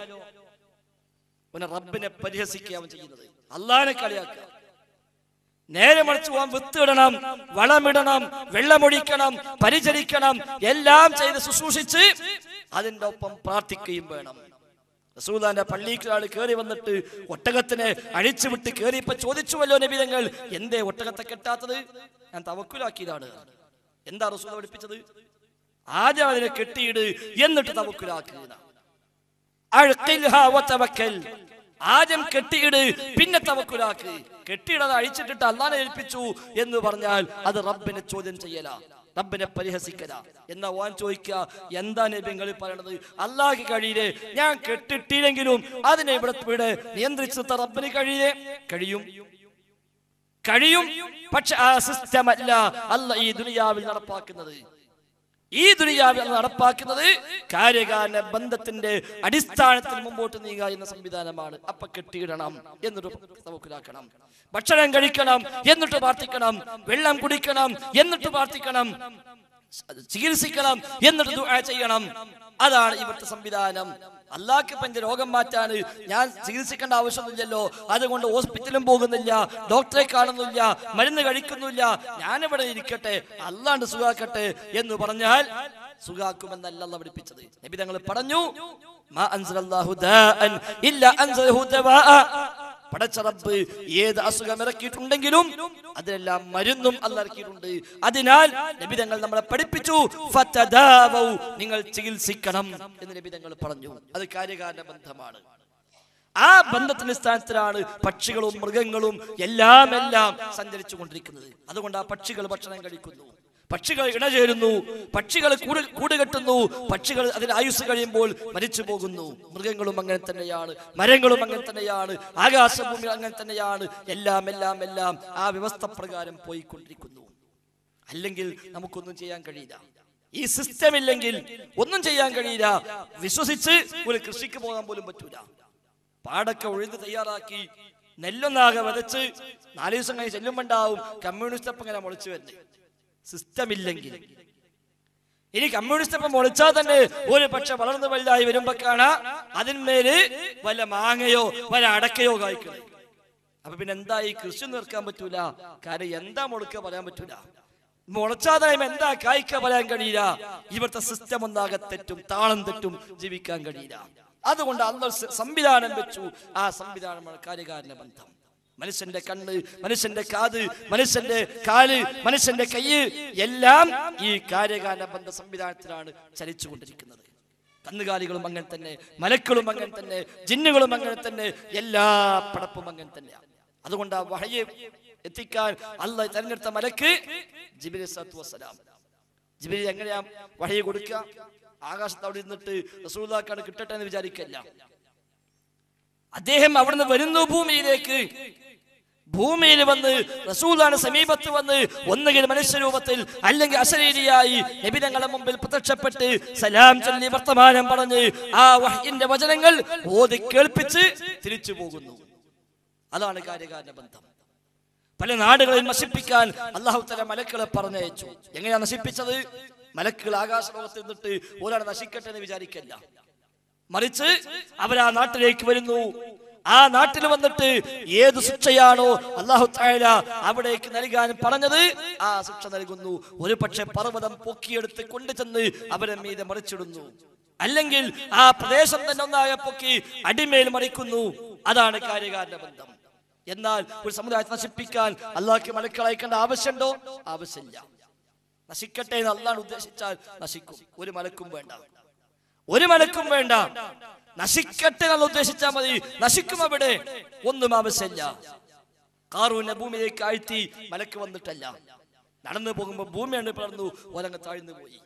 പിന്നെ റബ്ബിനെ പരിഹസിക്കുകയാണ് ചെയ്യുന്നത്, അള്ളാഹിനെ കളിയാക്കുക. നേരെ മറിച്ച് പോകാൻ വിത്തിടണം, വളമിടണം, വെള്ളമൊഴിക്കണം, പരിചരിക്കണം, എല്ലാം ചെയ്ത് ശുശ്രൂഷിച്ച് അതിൻ്റെ ഒപ്പം പ്രാർത്ഥിക്കുകയും വേണം. റസൂലുള്ളാഹിന്റെ പള്ളിയിലാണ് കയറി വന്നിട്ട് ഒട്ടകത്തിനെ അഴിച്ചുവിട്ട് കയറിയപ്പോ ചോദിച്ചുവല്ലോ നബി തങ്ങൾ, എന്തേ ഒട്ടകത്തെ കെട്ടാത്തത്? ഞാൻ തവക്കുലാക്കിയതാണ്. എന്താ റസൂൽ പഠിപ്പിച്ചത്? ആദ്യം അതിനെ കെട്ടിയിട് എന്നിട്ട് തവക്കുലാക്കുക. ആദ്യം കെട്ടിയിട് പിന്നെ തവക്കുലാക്ക്. കെട്ടിയിടത് അഴിച്ചിട്ടിട്ട് അള്ളാനെ ഏൽപ്പിച്ചു എന്ന് പറഞ്ഞാൽ അത് റബ്ബിനെ ചോദ്യം ചെയ്യല, റബ്ബിനെ പരിഹസിക്കല. എന്നാ ഓൻ ചോദിക്കുക, എന്താ നബി നിങ്ങൾ പറയണത്? അള്ളാഹ്ക്ക് കഴിയില്ലേ? ഞാൻ കെട്ടിട്ടില്ലെങ്കിലും അതിനെ ഇവിടെ നിയന്ത്രിച്ചു റബ്ബിന് കഴിയില്ലേ? കഴിയും. പക്ഷെ ആ സിസ്റ്റം അല്ല അല്ലാഹ് ഈ ദുനിയാവിൽ നടപ്പാക്കുന്നത്. ഈ ദുനിയാവിൽ നടപ്പാക്കുന്നത് കാര്യകാരണ ബന്ധത്തിന്റെ അടിസ്ഥാനത്തിൽ മുമ്പോട്ട് നീങ്ങുക എന്ന സംവിധാനമാണ്. അപ്പൊ കെട്ടിയിടണം എന്നിട്ട് തവക്കുലാക്കണം, ഭക്ഷണം കഴിക്കണം എന്നിട്ട് പ്രാർത്ഥിക്കണം, വെള്ളം കുടിക്കണം എന്നിട്ട് പ്രാർത്ഥിക്കണം, ചികിത്സിക്കണം, എന്നിട്ട് ദുആ ചെയ്യണം. അതാണ് ഇവിടുത്തെ സംവിധാനം. അല്ലാഹ്ക്ക് പഞ്ച രോഗം മാറ്റാന് ഞാൻ ചികിത്സിക്കേണ്ട ആവശ്യമൊന്നുമില്ലല്ലോ, അതുകൊണ്ട് ഹോസ്പിറ്റലും പോകുന്നില്ല, ഡോക്ടറെ കാണുന്നില്ല, മരുന്ന് കഴിക്കുന്നില്ല, ഞാനിവിടെ ഇരിക്കട്ടെ, അല്ലാണ്ട് സുഖാക്കട്ടെ എന്ന് പറഞ്ഞാൽ സുഖാക്കുമെന്നല്ല അല്ലാഹ് പഠിപ്പിച്ചത്. നബി തങ്ങൾ പറഞ്ഞു, മാ അൻസലല്ലാഹു ദാഅൻ ഇല്ലാ അൻസലഹു ദവാഅ. പടച്ച റബ്ബ് ഏത് അസുഖം ഇറക്കിയിട്ടുണ്ടെങ്കിലും അതിനെല്ലാം മരുന്നും അല്ലാഹ് ഇറക്കിയിട്ടുണ്ട്. അതിനാൽ നബി തങ്ങൾ നമ്മളെ പഠിപ്പിച്ചു, ഫതദാവു, നിങ്ങൾ ചികിത്സിക്കണം എന്ന് നബി തങ്ങൾ പറഞ്ഞു. അത് കാര്യകാരണ ബന്ധമാണ്. ആ ബന്ധത്തിന്റെ സ്ഥാനത്തിലാണ് പക്ഷികളും മൃഗങ്ങളും എല്ലാം സഞ്ചരിച്ചു കൊണ്ടിരിക്കുന്നത്. അതുകൊണ്ട് ആ പക്ഷികൾ ഭക്ഷണം കഴിക്കുന്നു, പക്ഷികൾ ഇണചേരുന്നു, പക്ഷികൾ കൂടുകെട്ടുന്നു, പക്ഷികൾ അതിന്റെ ആയുസ് കഴിയുമ്പോൾ മരിച്ചു പോകുന്നു. മൃഗങ്ങളും അങ്ങനെ തന്നെയാണ്, മരങ്ങളും അങ്ങനെ തന്നെയാണ്, ആകാശഭൂമി അങ്ങനെ തന്നെയാണ്. എല്ലാം ആ വ്യവസ്ഥ പ്രകാരം പോയിക്കൊണ്ടിരിക്കുന്നു. അല്ലെങ്കിൽ നമുക്കൊന്നും ചെയ്യാൻ കഴിയില്ല. ഈ സിസ്റ്റം ഇല്ലെങ്കിൽ ഒന്നും ചെയ്യാൻ കഴിയില്ല. വിശ്വസിച്ച് ഒരു കൃഷിക്ക് പോകാൻ പോലും പറ്റൂല. പാടൊക്കെ ഉഴുത് തയ്യാറാക്കി നെല്ലൊന്നാകെ വിതച്ച് 4 ദിവസം കഴിഞ്ഞ് ചെല്ലുമ്പോണ്ടാവും കമ്മ്യൂണിസ്റ്റ് അപ്പം ഇങ്ങനെ മുളച്ചു വരുന്നത്. സിസ്റ്റം ഇല്ലെങ്കിൽ ഇനി കമ്മ്യൂണിസ്റ്റ് അപ്പം മുളച്ചാൽ തന്നെ ഒരു പക്ഷെ വളർന്നു വലുതായി വരുമ്പോ കാണാം അതിന്മേല് വല്ല മാങ്ങയോ വല്ല അടക്കയോ കായ്ക്കുന്നത്. അപ്പൊ പിന്നെ എന്താ ഈ കൃഷി നിർക്കാൻ പറ്റൂല. കാര്യം എന്താ മുളക്കുക പറയാൻ പറ്റൂല. മുളച്ചാതായും എന്താ കായ്ക്ക പറയാൻ കഴിയില്ല. ഇവിടുത്തെ സിസ്റ്റം ഒന്നാകെ തെറ്റും, താളം തെറ്റും, ജീവിക്കാൻ കഴിയില്ല. അതുകൊണ്ട് അല്ലാഹ് സംവിധാനം വെച്ചു. ആ സംവിധാനമാണ് കാര്യകാരണ ബന്ധം. മനുഷ്യന്റെ കണ്ണ്, മനുഷ്യന്റെ കാത്, മനുഷ്യന്റെ കാല്, മനുഷ്യന്റെ കൈ എല്ലാം ഈ കാര്യകാരണ ബന്ധ സംവിധാനത്തിലാണ് ചലിച്ചുകൊണ്ടിരിക്കുന്നത്. കന്നുകാലികളും അങ്ങനെ തന്നെ, മലക്കളും അങ്ങനെ തന്നെ, ജിന്നുകളും അങ്ങനെ തന്നെ, എല്ലാ പടപ്പും അങ്ങനെ തന്നെയാണ്. അതുകൊണ്ട് ആ വഹയി എത്തിക്കാൻ അല്ലാഹ് തിരഞ്ഞെടുത്ത മലക്ക് ജിബ്രീൽ സ്വല്ലല്ലാഹു അലൈഹി വസല്ലം. ജിബ്രീൽ എങ്ങനെയാ വഹയി കൊടുക്കുക? ആകാശത്ത് അവിടെ ഇരുന്നിട്ട് റസൂലുള്ളാഹിക്കാണ് കിട്ടട്ടെ എന്ന് വിചാരിക്കല്ല. അദ്ദേഹം അവിടുന്ന് വരുന്നു ഭൂമിയിലേക്ക്. ഭൂമിയിൽ വന്ന് റസൂലാണ് സമീപത്ത് വന്ന് ഒന്നുകിൽ മനുഷ്യരൂപത്തിൽ അല്ലെങ്കിൽ അശരീരിയായി നബി തങ്ങളുടെ മുമ്പിൽ പ്രത്യക്ഷപ്പെട്ട് സലാം ചൊല്ലി വർത്തമാനം പറഞ്ഞ് ആ വഹയിന്റെ വചനങ്ങൾ ഓതി കേൾപ്പിച്ച് തിരിച്ചു പോകുന്നു. അതാണ് കാര്യകാരണ ബന്ധം. പല നാടുകളിൽ നശിപ്പിക്കാൻ അല്ലാഹു തആല മലക്കുകളെ പറഞ്ഞയച്ചു. എങ്ങനെയാ നശിപ്പിച്ചത്? മലക്കുകൾ ആകാശലോകത്ത് നിന്നിട്ട് ഒരാളെ നശിക്കട്ടെ എന്ന് വിചാരിക്കല്ല, മറിച്ച് അവരാ നാട്ടിലേക്ക് വരുന്നു. ആ നാട്ടിൽ വന്നിട്ട് ഏത് ശിക്ഷയാണോ അല്ലാഹു തആല അവിടേക്ക് നൽകാൻ പറഞ്ഞത് ആ ശിക്ഷ നൽകുന്നു. ഒരു പക്ഷെ പർവ്വതം പൊക്കിയെടുത്ത് കൊണ്ടുചെന്ന് അവരെ മീതെ മറിച്ചിടുന്നു, അല്ലെങ്കിൽ ആ പ്രദേശം തന്നെ ഒന്നാകെ പൊക്കി അടിമേൽ മറിക്കുന്നു. അതാണ് കാര്യകാരണ ബന്ധം. എന്നാൽ ഒരു സമുദായത്തെ നശിപ്പിക്കാൻ അല്ലാഹുക്ക് മലക്കുകളെ അയക്കേണ്ട ആവശ്യമുണ്ടോ? ആവശ്യമില്ല. നശിക്കട്ടെ എന്ന് അല്ലാഹു ഉദ്ദേശിച്ചാൽ നശിക്കും. ഒരു മലക്കും വേണ്ട, ഒരു മലക്കും വേണ്ട. നശിക്കട്ടെ എന്ന് ഉദ്ദേശിച്ചാൽ മതി. നശിക്കും അവിടെ, ഒന്നും ആവശ്യമില്ല. ഖാറൂനെ ഭൂമിയിലേക്ക് ആഴ്ത്തി മലക്ക് വന്നിട്ടല്ല, നടന്നു പോകുമ്പോ ഭൂമിയാണ് പിളർന്നു, ഓലങ്ങ് താഴ്ന്നു പോയി.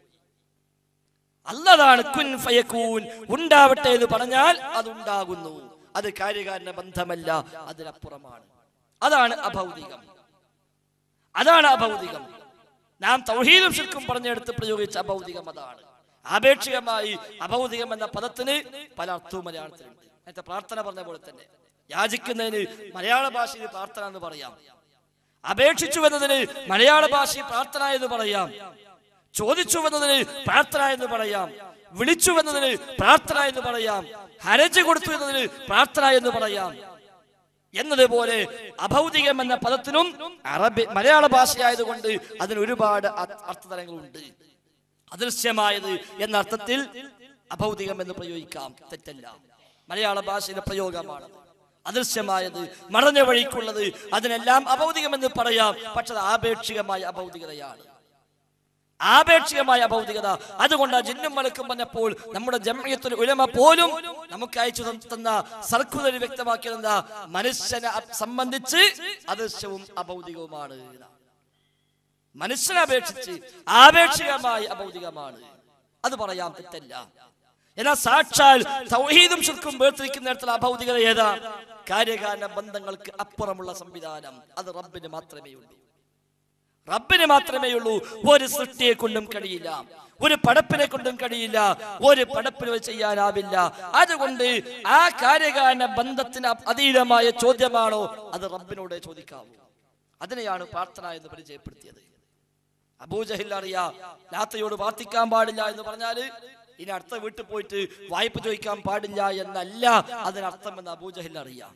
അല്ലാഹുവാണ് കുൻ ഫയകൂൻ, ഉണ്ടാവട്ടെ എന്ന് പറഞ്ഞാൽ അതുണ്ടാകുന്നു. അത് കാര്യകാരണ ബന്ധമല്ല, അതിനപ്പുറമാണ്. അതാണ് അഭൗതികം. അതാണ് അഭൗതികം. നാം തൗഹീദും ശിർക്കും പറഞ്ഞെടുത്ത് പ്രയോഗിച്ച അഭൗതികം അതാണ്. ആപേക്ഷികമായി അഭൗതികം എന്ന പദത്തിന് പല അർത്ഥവും മലയാളത്തിലുണ്ട്. നേരത്തെ പ്രാർത്ഥന പറഞ്ഞ പോലെ തന്നെ യാചിക്കുന്നതിന് മലയാള ഭാഷയിൽ പ്രാർത്ഥന എന്ന് പറയാം, അപേക്ഷിച്ചു എന്നതിന് മലയാള ഭാഷയിൽ പ്രാർത്ഥന എന്ന് പറയാം, ചോദിച്ചു എന്നതിന് പ്രാർത്ഥന എന്ന് പറയാം, വിളിച്ചു എന്നതിന് പ്രാർത്ഥന എന്ന് പറയാം, ഹരജ് കൊടുത്തു എന്നതിന് പ്രാർത്ഥന എന്ന് പറയാം. എന്നതുപോലെ അഭൗതികം എന്ന പദത്തിനും മലയാള ഭാഷയായതുകൊണ്ട് അതിന് ഒരുപാട് അർത്ഥതലങ്ങളുണ്ട്. അദൃശ്യമായത് എന്ന അർത്ഥത്തിൽ അഭൗതികം എന്ന് പ്രയോഗിക്കാം, തെറ്റല്ല. മലയാള ഭാഷയിലെ പ്രയോഗമാണ് അദൃശ്യമായത്, മറഞ്ഞ വഴിക്കുള്ളത്, അതിനെല്ലാം അഭൗതികം എന്ന് പറയാം. പക്ഷെ അത് ആപേക്ഷികമായ അഭൗതികതയാണ്, ആപേക്ഷികമായ അഭൗതികത. അതുകൊണ്ട് ജിന്നും മലക്കും പറഞ്ഞപ്പോൾ നമ്മുടെ ജംഇയ്യത്തുൽ ഉലമ പോലും നമുക്ക് അയച്ചു തന്ന സർക്കുലർ വ്യക്തമാക്കിയത് മനുഷ്യനെ സംബന്ധിച്ച് അദൃശ്യവും അഭൗതികവുമാണ്. മനുഷ്യനെ അപേക്ഷിച്ച് ആപേക്ഷികമായി അഭൗതികമാണ്, അത് പറയാൻ തെറ്റല്ല. എന്നാൽ സാക്ഷാൽ തൗഹീദും ശിർക്കും വേർതിരിക്കുന്നിടത്തുള്ള അഭൗതികത ഏതാ? കാര്യകാരണ ബന്ധങ്ങൾക്ക് അപ്പുറമുള്ള സംവിധാനം. അത് റബ്ബിന് മാത്രമേ ഉള്ളൂ, റബ്ബിന് മാത്രമേ ഉള്ളൂ. ഒരു സൃഷ്ടിയെ കൊണ്ടും കഴിയില്ല, ഒരു പടപ്പിനെ കൊണ്ടും കഴിയില്ല, ഒരു പടപ്പിന് ചെയ്യാനാവില്ല. അതുകൊണ്ട് ആ കാര്യകാരണ ബന്ധത്തിന് അതീതമായ ചോദ്യമാണോ അത് റബ്ബിനോട് ചോദിക്കാവൂ. അതിനെയാണ് പ്രാർത്ഥന എന്ന് പരിചയപ്പെടുത്തിയത്. അബൂജഹൽ അറിയാ ലാത്തയോട് പ്രാർത്ഥിക്കാൻ പാടില്ല എന്ന് പറഞ്ഞാല് ഇനി അടുത്ത വീട്ടിൽ പോയിട്ട് വായ്പ ചോദിക്കാൻ പാടില്ല എന്നല്ല അതിനർത്ഥമെന്ന് അബൂജഹൽ അറിയാം.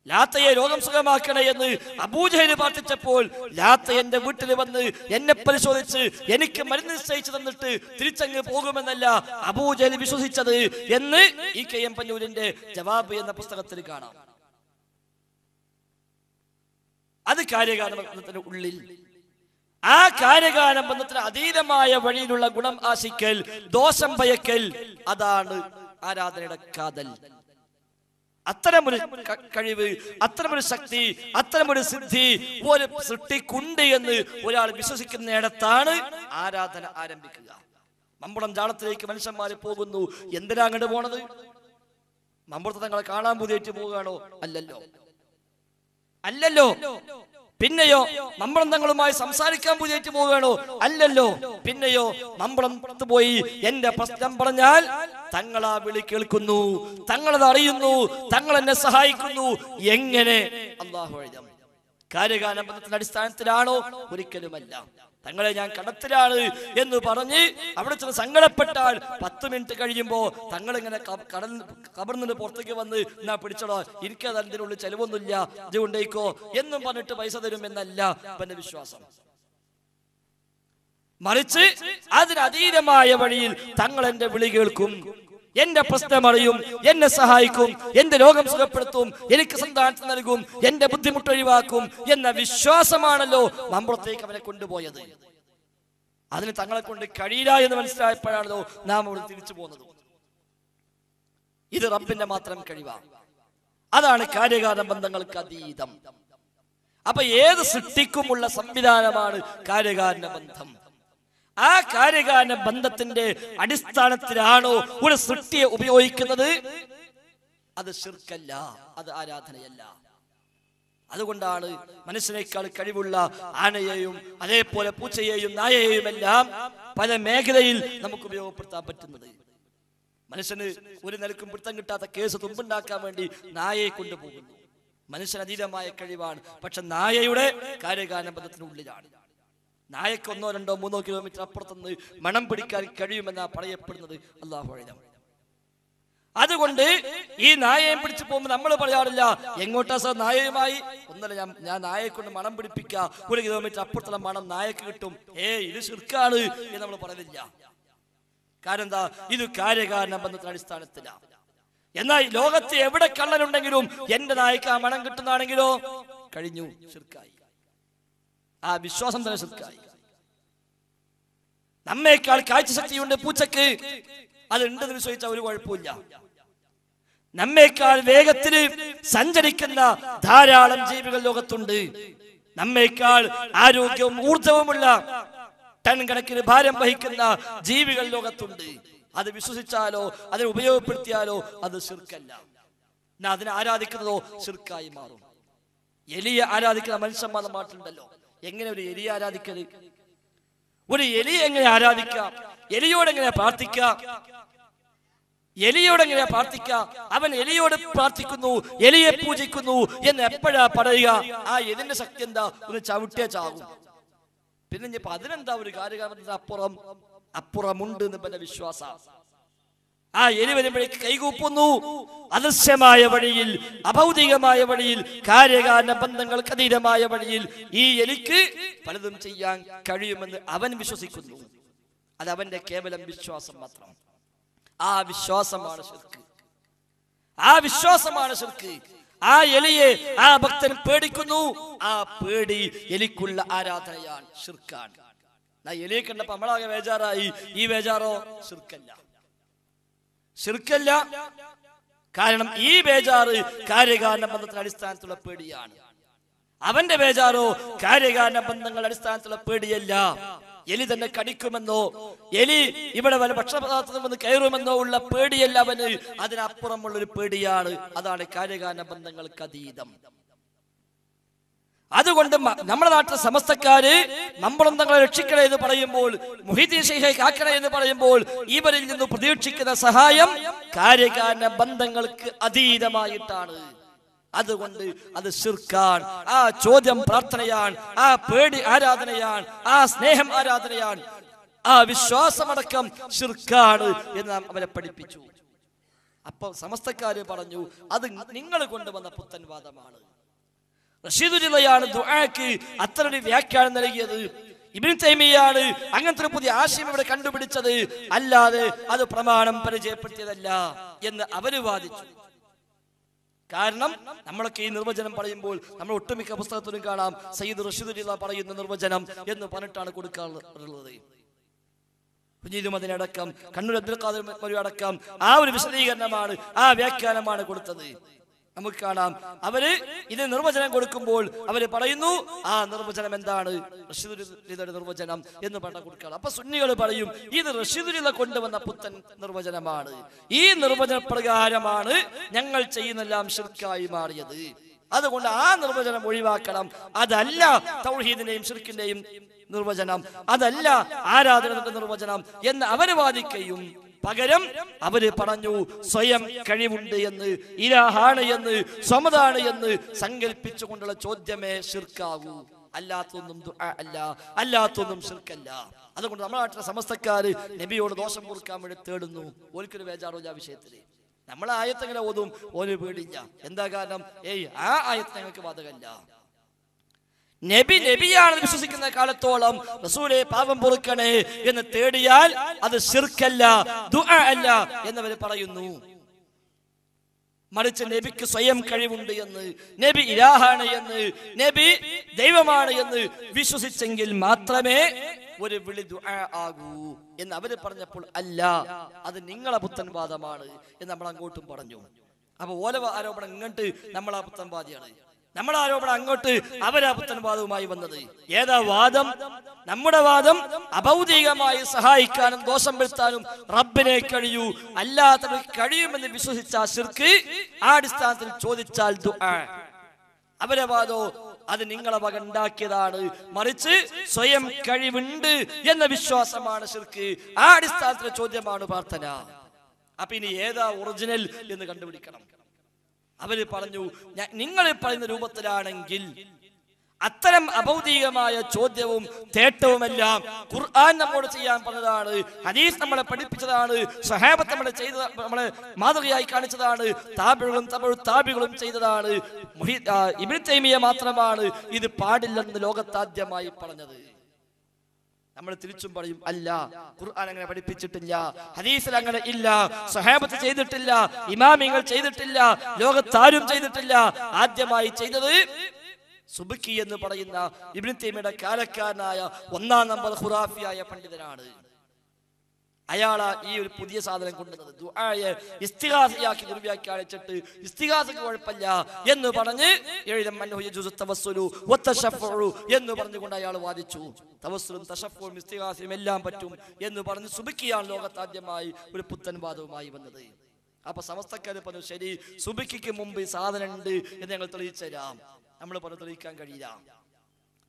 ലാത്തയെ രോഗം സുഖമാക്കണേ എന്ന് അബൂജഹൽ പ്രാർത്ഥിച്ചപ്പോൾ ലാത്ത എന്റെ വീട്ടിൽ വന്ന് എന്നെ പരിശോധിച്ച് എനിക്ക് മരുന്ന് നിശ്ചയിച്ചു തന്നിട്ട് തിരിച്ചങ്ങ് പോകുമെന്നല്ല അബൂജഹൽ വിശ്വസിച്ചത് എന്ന് EKM പന്നൂരിന്റെ ജവാബ് എന്ന പുസ്തകത്തിൽ കാണാം. അത് കാര്യകാരണത്തിന്റെ ഉള്ളിൽ ആ കാര്യകാരണ ബന്ധത്തിന് അതീതമായ വഴിയിലുള്ള ഗുണം ആശിക്കൽ, ദോഷം ഭയക്കൽ, അതാണ് ആരാധനയുടെ കാതൽ. അത്തരമൊരു കഴിവ്, അത്തരമൊരു ശക്തി, അത്തരമൊരു സിദ്ധി ഒരു സൃഷ്ടിക്കുണ്ട് എന്ന് ഒരാൾ വിശ്വസിക്കുന്നിടത്താണ് ആരാധന ആരംഭിക്കുക. മമ്പുറം ജാളത്തിലേക്ക് മനുഷ്യന്മാര് പോകുന്നു. എന്തിനാ അങ്ങോട്ട് പോണത്? മമ്പുറത്ത് തങ്ങളെ കാണാൻ പുതിയേറ്റ് പോവുകയാണോ? അല്ലല്ലോ. പിന്നെയോ മമ്പളം തങ്ങളുമായി സംസാരിക്കാൻ പുതിയേറ്റ് പോവുകയാണോ? അല്ലല്ലോ. പിന്നെയോ മമ്പളത്ത് പോയി എന്റെ പ്രശ്നം പറഞ്ഞാൽ തങ്ങളാ വിളി കേൾക്കുന്നു, തങ്ങളത് അറിയുന്നു, തങ്ങൾ എന്നെ സഹായിക്കുന്നു. എങ്ങനെ? അല്ലാഹു അഅലം. കാര്യകാരണ ബന്ധത്തിന്റെ അടിസ്ഥാനത്തിലാണോ? ഒരിക്കലുമല്ല. തങ്ങളെ ഞാൻ കടത്തിലാണ് എന്ന് പറഞ്ഞ് അവിടെ ചെന്ന് സങ്കടപ്പെട്ടാൽ 10 മിനിറ്റ് കഴിയുമ്പോ തങ്ങളിങ്ങനെ കബറിന് പുറത്തേക്ക് വന്ന് എന്നാ പിടിച്ചടോ, എനിക്കത് അതിനുള്ളിൽ ചെലവൊന്നുമില്ല, ഇത് കൊണ്ടേക്കോ എന്നും പറഞ്ഞിട്ട് പൈസ തരുമെന്നല്ല എന്റെ വിശ്വാസം. മറിച്ച് അതിനതീതമായ വഴിയിൽ തങ്ങൾ എന്റെ വിളി കേൾക്കും, എന്റെ പ്രശ്നം അറിയും, എന്നെ സഹായിക്കും, എന്റെ രോഗം സുഖപ്പെടുത്തും, എനിക്ക് സന്താനത്തെ നൽകും, എന്റെ ബുദ്ധിമുട്ട് ഒഴിവാക്കും എന്ന വിശ്വാസമാണല്ലോ മമ്പുറത്തേക്ക് അവനെ കൊണ്ടുപോയത്. അതിന് തങ്ങളെ കൊണ്ട് കഴിയില്ല എന്ന് മനസ്സിലായപ്പോഴാണല്ലോ നാം അവിടെ തിരിച്ചു പോകുന്നത്. ഇത് റബ്ബിന്റെ മാത്രം കഴിവാണ്. അതാണ് കാര്യകാരണ ബന്ധങ്ങൾക്ക് അതീതം. അപ്പൊ ഏത് സൃഷ്ടിക്കുമുള്ള സംവിധാനമാണ് കാര്യകാരണ ബന്ധം. ആ കാര്യകാരണ ബന്ധത്തിന്റെ അടിസ്ഥാനത്തിലാണോ ഒരു സൃഷ്ടിയെ ഉപയോഗിക്കുന്നത്? അത് ശിർക്കല്ല, അത് ആരാധനയല്ല. അതുകൊണ്ടാണ് മനുഷ്യനേക്കാൾ കഴിവുള്ള ആനയെയും അതേപോലെ പൂച്ചയെയും നായയെയും എല്ലാം പല മേഖലയിൽ നമുക്ക് ഉപയോഗപ്പെടുത്താൻ പറ്റുന്നത്. മനുഷ്യന് ഒരു നിലക്കും പിടുത്തം കിട്ടാത്ത കേസ് തുമ്പുണ്ടാക്കാൻ വേണ്ടി നായയെ കൊണ്ടുപോകുന്നു. മനുഷ്യന് അതീതമായ കഴിവാണ്, പക്ഷെ നായയുടെ കാര്യകാരണ ബന്ധത്തിനുള്ളിലാണ്. നായക്ക് 1, 2, 3 കിലോമീറ്റർ അപ്പുറത്തുനിന്ന് മണം പിടിക്കാൻ കഴിയുമെന്നാണ് പറയപ്പെടുന്നത്. അല്ലാഹു അഅലം. അതുകൊണ്ട് ഈ നായയെ പിടിച്ചു പോകുമ്പോൾ നമ്മൾ പറയാറില്ല എങ്ങോട്ടാ സാർ നായയുമായി? ഒന്നല്ല, ഞാൻ നായയെ കൊണ്ട് മണം പിടിപ്പിക്കുക, 1 കിലോമീറ്റർ അപ്പുറത്തുള്ള മണം നായക്ക് കിട്ടും. ഇത് ശിർക്കാണ് എന്ന് നമ്മൾ പറയുന്നില്ല. കാരണം എന്താ? ഇത് കാര്യകാരണ ബന്ധത്തിന്റെ അടിസ്ഥാനത്തിലാണ്. എന്നാൽ ലോകത്ത് എവിടെ കള്ളനുണ്ടെങ്കിലും എന്റെ നായക്ക് ആ മണം കിട്ടുന്നതാണെങ്കിലോ കഴിഞ്ഞു, ശിർക്കായി. ആ വിശ്വാസം തന്നെ ശിർക്കായി. നമ്മേക്കാൾ കാഴ്ചശക്തിയുണ്ട് പൂച്ചക്ക്, അത് ഉണ്ടെന്ന് ചോദിച്ചാൽ ഒരു കുഴപ്പമില്ല. നമ്മേക്കാൾ വേഗത്തിൽ സഞ്ചരിക്കുന്ന ധാരാളം ജീവികൾ ലോകത്തുണ്ട്. നമ്മേക്കാൾ ആരോഗ്യവും ഊർജവുമുള്ള ടൺ കണക്കിന് ഭാരം വഹിക്കുന്ന ജീവികൾ ലോകത്തുണ്ട്. അത് വിശ്വസിച്ചാലോ അതിനെ ഉപയോഗപ്പെടുത്തിയാലോ അത് ശിർക്കല്ല. അതിനെ ആരാധിക്കുന്നതോ ശിർക്കായി മാറും. എലിയെ ആരാധിക്കുന്ന മനുഷ്യന്മാർ നാട്ടിലുണ്ടല്ലോ. എങ്ങനെ ഒരു എലിയെ ആരാധിക്കല്? ഒരു എലിയെ എങ്ങനെ ആരാധിക്കാം? എലിയോട് എങ്ങനെ പ്രാർത്ഥിക്കാം? എലിയോടെങ്ങനെയാ പ്രാർത്ഥിക്കുക? അവൻ എലിയോട് പ്രാർത്ഥിക്കുന്നു, എലിയെ പൂജിക്കുന്നു എന്ന് എപ്പോഴാ പറയുക? ആ എലിന്റെ ശക്തി എന്താ? ഒന്ന് ചവിട്ടിയാ ചാവും. പിന്നെ ഇനിയിപ്പോ അതിനെന്താ ഒരു കാര്യകാരണത്തിന് അപ്പുറമുണ്ട് എന്ന് എന്റെ വിശ്വാസം. ആ എലി വരുമ്പോഴേക്ക് കൈകൂപ്പുന്നു. അദൃശ്യമായ വഴിയിൽ, അഭൗതികമായ വഴിയിൽ, കാര്യകാരണ ബന്ധങ്ങൾക്ക് അതീതമായ വഴിയിൽ ഈ എലിക്ക് പലതും ചെയ്യാൻ കഴിയുമെന്ന് അവൻ വിശ്വസിക്കുന്നു. അത് അവന്റെ കേവലം വിശ്വാസം മാത്രം. ആ വിശ്വാസമാണ് ശിർക്ക്. ആ വിശ്വാസമാണ് ശിർക്ക്. ആ എലിയെ ആ ഭക്തൻ പേടിക്കുന്നു. ആ പേടി എലിക്കുള്ള ആരാധനയാണ്, ശിർക്കാണ്. എലിയെ കണ്ടപ്പോ നമ്മളാകെ ബേജാറായി. ഈ ബേജാറോ ശിർക്കല്ല, ശിർക്കല്ല. കാരണം ഈ ബേജാറ് കാര്യകാരണ ബന്ധത്തിന്റെ അടിസ്ഥാനത്തിലുള്ള പേടിയാണ്. അവന്റെ ബേജാറോ കാര്യകാരണ ബന്ധങ്ങളുടെ അടിസ്ഥാനത്തിലുള്ള പേടിയല്ല. എലി തന്നെ കടിക്കുമെന്നോ എലി ഇവിടെ വല്ല ഭക്ഷണപദാർത്ഥത്തിൽ വന്ന് കയറുമെന്നോ ഉള്ള പേടിയല്ല അവന്. അതിനപ്പുറമുള്ളൊരു പേടിയാണ്. അതാണ് കാര്യകാരണ ബന്ധങ്ങൾക്ക് അതീതം. അതുകൊണ്ട് നമ്മുടെ നാട്ടിലെ സമസ്തക്കാര് മമ്പളം തങ്ങളെ രക്ഷിക്കണേ എന്ന് പറയുമ്പോൾ, മുഹീദ്ദീൻ ശൈഖെ കാക്കണേ എന്ന് പറയുമ്പോൾ ഇവരിൽ നിന്ന് പ്രതീക്ഷിക്കുന്ന സഹായം കാര്യകാരണ ബന്ധങ്ങൾക്ക് അതീതമായിട്ടാണ്. അതുകൊണ്ട് അത് ശിർക്കാണ്. ആ ചോദ്യം പ്രാർത്ഥനയാണ്, ആ പേടി ആരാധനയാണ്, ആ സ്നേഹം ആരാധനയാണ്, ആ വിശ്വാസമടക്കം ശിർക്കാണ് എന്ന് നാം അവരെ പഠിപ്പിച്ചു. അപ്പൊ സമസ്തക്കാര് പറഞ്ഞു അത് നിങ്ങൾ കൊണ്ടുവന്ന പുത്തൻവാദമാണ്. റഷീദുലിയാണ് ദുആക്ക് അത്രയൊരു വ്യാഖ്യാനം നൽകിയത്. ഇബ്നു തൈമിയ്യാണ് അങ്ങനത്തെ ഒരു പുതിയ ആശയം ഇവിടെ കണ്ടുപിടിച്ചത്, അല്ലാതെ അത് പ്രമാണം പരിചയപ്പെടുത്തിയതല്ല എന്ന് അവര് വാദിച്ചു. കാരണം നമ്മളൊക്കെ ഈ നിർവചനം പറയുമ്പോൾ നമ്മൾ ഒട്ടുമിക്ക പുസ്തകത്തിലും കാണാം സയ്യിദ് റഷീദുലില്ല പറയുന്ന നിർവചനം എന്ന് പറഞ്ഞിട്ടാണ് കൊടുക്കാറുള്ളത്. അതിനടക്കം കണ്ണൂർ അബ്ദുൽ ഖാദിർ മൗലവി അടക്കം ആ ഒരു വിശദീകരണമാണ്, ആ വ്യാഖ്യാനമാണ് കൊടുത്തത്. നമുക്ക് കാണാം അവര് ഇത് നിർവചനം കൊടുക്കുമ്പോൾ അവര് പറയുന്നു ആ നിർവചനം എന്താണ്, റഷീദുലിയുടെ നിർവചനം എന്ന് പറഞ്ഞ കൊടുക്കുകയാണ്. അപ്പൊ സുന്നികൾ പറയും ഇത് റഷീദുലില്ല കൊണ്ടുവന്ന പുത്തൻ നിർവചനമാണ്, ഈ നിർവചന പ്രകാരമാണ് ഞങ്ങൾ ചെയ്യുന്നെല്ലാം ശിർക്കായി മാറിയത്, അതുകൊണ്ട് ആ നിർവചനം ഒഴിവാക്കണം. അതല്ല തൗഹീദിന്റെയും ശിർക്കിന്റെയും നിർവചനം, അതല്ല ആരാധനയുടെ നിർവചനം എന്ന് അവര് വാദിക്കുകയും പകരം അവര് പറഞ്ഞു സ്വയം കഴിവുണ്ട് എന്ന്, ഇലാഹാണ് എന്ന്, സ്വമതാണ് എന്ന് സങ്കല്പിച്ചുകൊണ്ടുള്ള ചോദ്യമേ ശിർക്കാവൂ, അല്ലാത്തൊന്നും ദുആ അല്ല, അല്ലാത്തൊന്നും ശിർക്കല്ല. അതുകൊണ്ട് നമ്മുടെ നാട്ടിലെ സമസ്തക്കാര് നബിയോട് ദോഷം പൊറുക്കാൻ വേണ്ടി തേടുന്നു. ഓൽക്കൊരു ബേജാറില്ല ആ വിഷയത്തില്. നമ്മളെ ആയത്ത് എങ്ങനെ ഓതും ഓന് പേടില്ല. എന്താ കാരണം? ആ ആയത്ത് ഞങ്ങൾക്ക് ബാധകല്ല. നബി നബിയാണെന്ന് വിശ്വസിക്കുന്ന കാലത്തോളം റസൂലേ പാപം പൊറുക്കണേ എന്ന് തേടിയാൽ അത് ശിർക്കല്ല, ദുആ അല്ല എന്നവര് പറയുന്നു. മറിച്ച് നബിക്ക് സ്വയം കഴിവുണ്ട് എന്ന്, നബി ഇലാഹാണ് എന്ന്, നബി ദൈവമാണ് എന്ന് വിശ്വസിച്ചെങ്കിൽ മാത്രമേ ഒരു വിളി ദുആ ആകൂ എന്ന് അവര് പറഞ്ഞപ്പോൾ അല്ല, അത് നിങ്ങളെ പുത്തൻവാദമാണ് എന്ന് നമ്മൾ അങ്ങോട്ടും പറഞ്ഞു. അപ്പൊ ഓല ആരോപണം ഇങ്ങോട്ട് നമ്മളാ പുത്തൻവാദിയാണ്, നമ്മളെ ആരോപണം അങ്ങോട്ട് അവരാ പുത്തൻവാദവുമായി വന്നത്. ഏതാ വാദം? നമ്മുടെ വാദം അഭൗതികമായി സഹായിക്കാനും ദോഷം വരുത്താനും റബ്ബിനെ കഴിയൂ, അല്ലാത്തവർ കഴിയുമെന്ന് വിശ്വസിച്ച ശിർക്ക്, ആ അടിസ്ഥാനത്തിൽ ചോദിച്ചാൽ ദുആ. അവരെ വാദോ അത് നിങ്ങളെ വക ഉണ്ടാക്കിയതാണ്, മറിച്ച് സ്വയം കഴിവുണ്ട് എന്ന വിശ്വാസമാണ് ശിർക്ക്, ആ അടിസ്ഥാനത്തിലെ ചോദ്യമാണ് പ്രാർത്ഥന. അപ്പൊ ഇനി ഏതാ ഒറിജിനൽ എന്ന് കണ്ടുപിടിക്കണം. അവര് പറഞ്ഞു നിങ്ങൾ പറയുന്ന രൂപത്തിലാണെങ്കിൽ അത്തരം അഭൗതികമായ ചോദ്യവും തേട്ടവുമെല്ലാം ഖുർആൻ നമ്മോട് ചെയ്യാൻ പറഞ്ഞതാണ്, ഹദീസ് നമ്മളെ പഠിപ്പിച്ചതാണ്, സ്വഹാബത്ത് നമ്മളെ മാതൃകയായി കാണിച്ചതാണ്, താബികളും ചെയ്തതാണ്. ഇബ്നു തൈമിയ്യ മാത്രമാണ് ഇത് പാടില്ലെന്ന് ലോകത്താദ്യമായി പറഞ്ഞത്. നമ്മൾ തിരിച്ചും പറയും അല്ല, ഖുർആൻ അങ്ങനെ പഠിപ്പിച്ചിട്ടില്ല, ഹദീസിൽ അങ്ങനെ ഇല്ല, സ്വഹാബത്ത് ചെയ്തിട്ടില്ല, ഇമാമിങ്ങൾ ചെയ്തിട്ടില്ല, ലോകത്താരും ചെയ്തിട്ടില്ല. ആദ്യമായി ചെയ്തത് സുബ്കി എന്ന് പറയുന്ന ഇബ്നു തൈമിയ്യയുടെ കാലക്കാരനായ 1-ാം നമ്പർ ഖുറാഫിയായ പണ്ഡിതനാണ്. അയാളാ ഈ ഒരു പുതിയ സാധനം കൊണ്ടുവന്നത്. ദുആയെ ഇസ്തിഗാസയാക്കി ദുർവ്യാഖ്യാനിച്ചിട്ട് ഇസ്തിഗാസക്ക് കുഴപ്പമില്ല എന്ന് പറഞ്ഞ് എന്ന് പറഞ്ഞുകൊണ്ട് അയാൾ വാദിച്ചു. തവസ്സുലും തശഫ്ഫും ഇസ്തിഗാസയും എല്ലാം പറ്റും എന്ന് പറഞ്ഞ് സുബ്കിയാണ് ലോകത്താദ്യമായി ഒരു പുത്തൻ വാദവുമായി വന്നത്. അപ്പൊ സമസ്തക്കാര് പറഞ്ഞു ശരി, സുബ്കിക്ക് മുമ്പ് ഈ സാധനം ഉണ്ട് എന്ന് ഞങ്ങൾ തെളിയിച്ചു തരാം. നമ്മൾ പറഞ്ഞു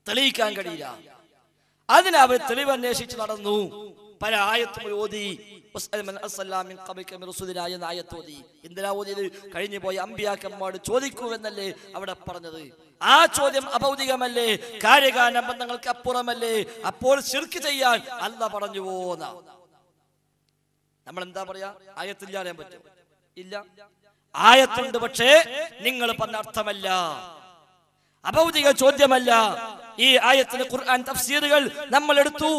തെളിയിക്കാൻ കഴിയില്ല. അതിന് അവർ തെളിവ് അന്വേഷിച്ച് നടന്നു. പല ആയത്തും ഓതി, എന്തിനാ ഓതിയത്? കഴിഞ്ഞു പോയ അമ്പിയാക്കന്മാരോട് ചോദിക്കൂ എന്നല്ലേ അവിടെ പറഞ്ഞത്. ആ ചോദ്യം അഭൗതികമല്ലേ, കാര്യകാരണ ബന്ധങ്ങൾക്ക് അപ്പുറമല്ലേ, അപ്പോൾ ശിർക്ക് ചെയ്യാൻ അല്ല പറഞ്ഞു പോന്ന. നമ്മൾ എന്താ പറയാ? ആയത്തിൽ അറിയാൻ പറ്റും? ഇല്ല, ആയത്തുണ്ട്, പക്ഷേ നിങ്ങൾ പറഞ്ഞ അർത്ഥമല്ല, അഭൗതിക ചോദ്യമല്ല. ഈ ആയത്തിന് ഖുർആൻ തഫ്സീറുകൾ നമ്മൾ എടുത്തു,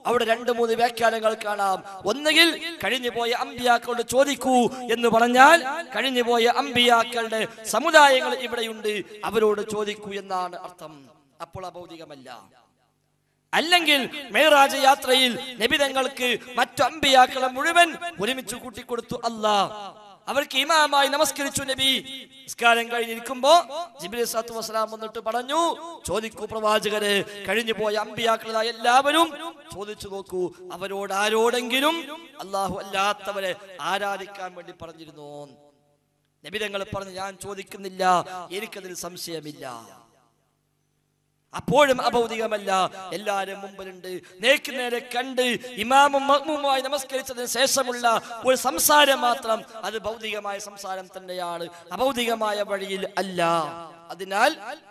അവിടെ 2-3 വ്യാഖ്യാനങ്ങൾ കാണാം. ഒന്നുകിൽ കഴിഞ്ഞുപോയ അമ്പിയാക്കളോട് ചോദിക്കൂ എന്ന് പറഞ്ഞാൽ കഴിഞ്ഞുപോയ അമ്പിയാക്കളുടെ സമുദായങ്ങൾ ഇവിടെയുണ്ട്, അവരോട് ചോദിക്കൂ എന്നാണ് അർത്ഥം, അപ്പോൾ അഭൗതികമല്ല. അല്ലെങ്കിൽ മിഅ്റാജ് യാത്രയിൽ നബി തങ്ങൾക്ക് മറ്റു അമ്പിയാക്കളെ മുഴുവൻ ഒരുമിച്ച് കൂട്ടിക്കൊടുത്തു അല്ലാഹ്. അവർക്ക് ഇമാമായി നമസ്കരിച്ചു നബി. നിസ്കാരം കഴിഞ്ഞിരിക്കുമ്പോ ജിബ്രീൽ സ്വല്ലല്ലാഹു അലൈഹി വസല്ലം വന്നിട്ട് പറഞ്ഞു, ചോദിക്കൂ പ്രവാചകരെ, കഴിഞ്ഞു പോയ അമ്പിയാക്കളായ എല്ലാവരും ചോദിച്ചു നോക്കൂ, അവരോട് ആരോടെങ്കിലും അല്ലാഹു അല്ലാത്തവരെ ആരാധിക്കാൻ വേണ്ടി പറഞ്ഞിരുന്നോ? നബി തങ്ങൾ പറഞ്ഞു, ഞാൻ ചോദിക്കുന്നില്ല, എനിക്കതിൽ സംശയമില്ല. അപ്പോഴും അഭൗതികമല്ല, എല്ലാവരും മുമ്പിലുണ്ട്, നേരെ കണ്ട് ഇമാമും മഅ്മൂമുമായി നമസ്കരിച്ചതിന് ശേഷമുള്ള ഒരു സംസാരം മാത്രം അത് ഭൗതികമായ സംസാരം തന്നെയാണ്, അഭൗതികമായ വഴിയിൽ അല്ല. അതിനാൽ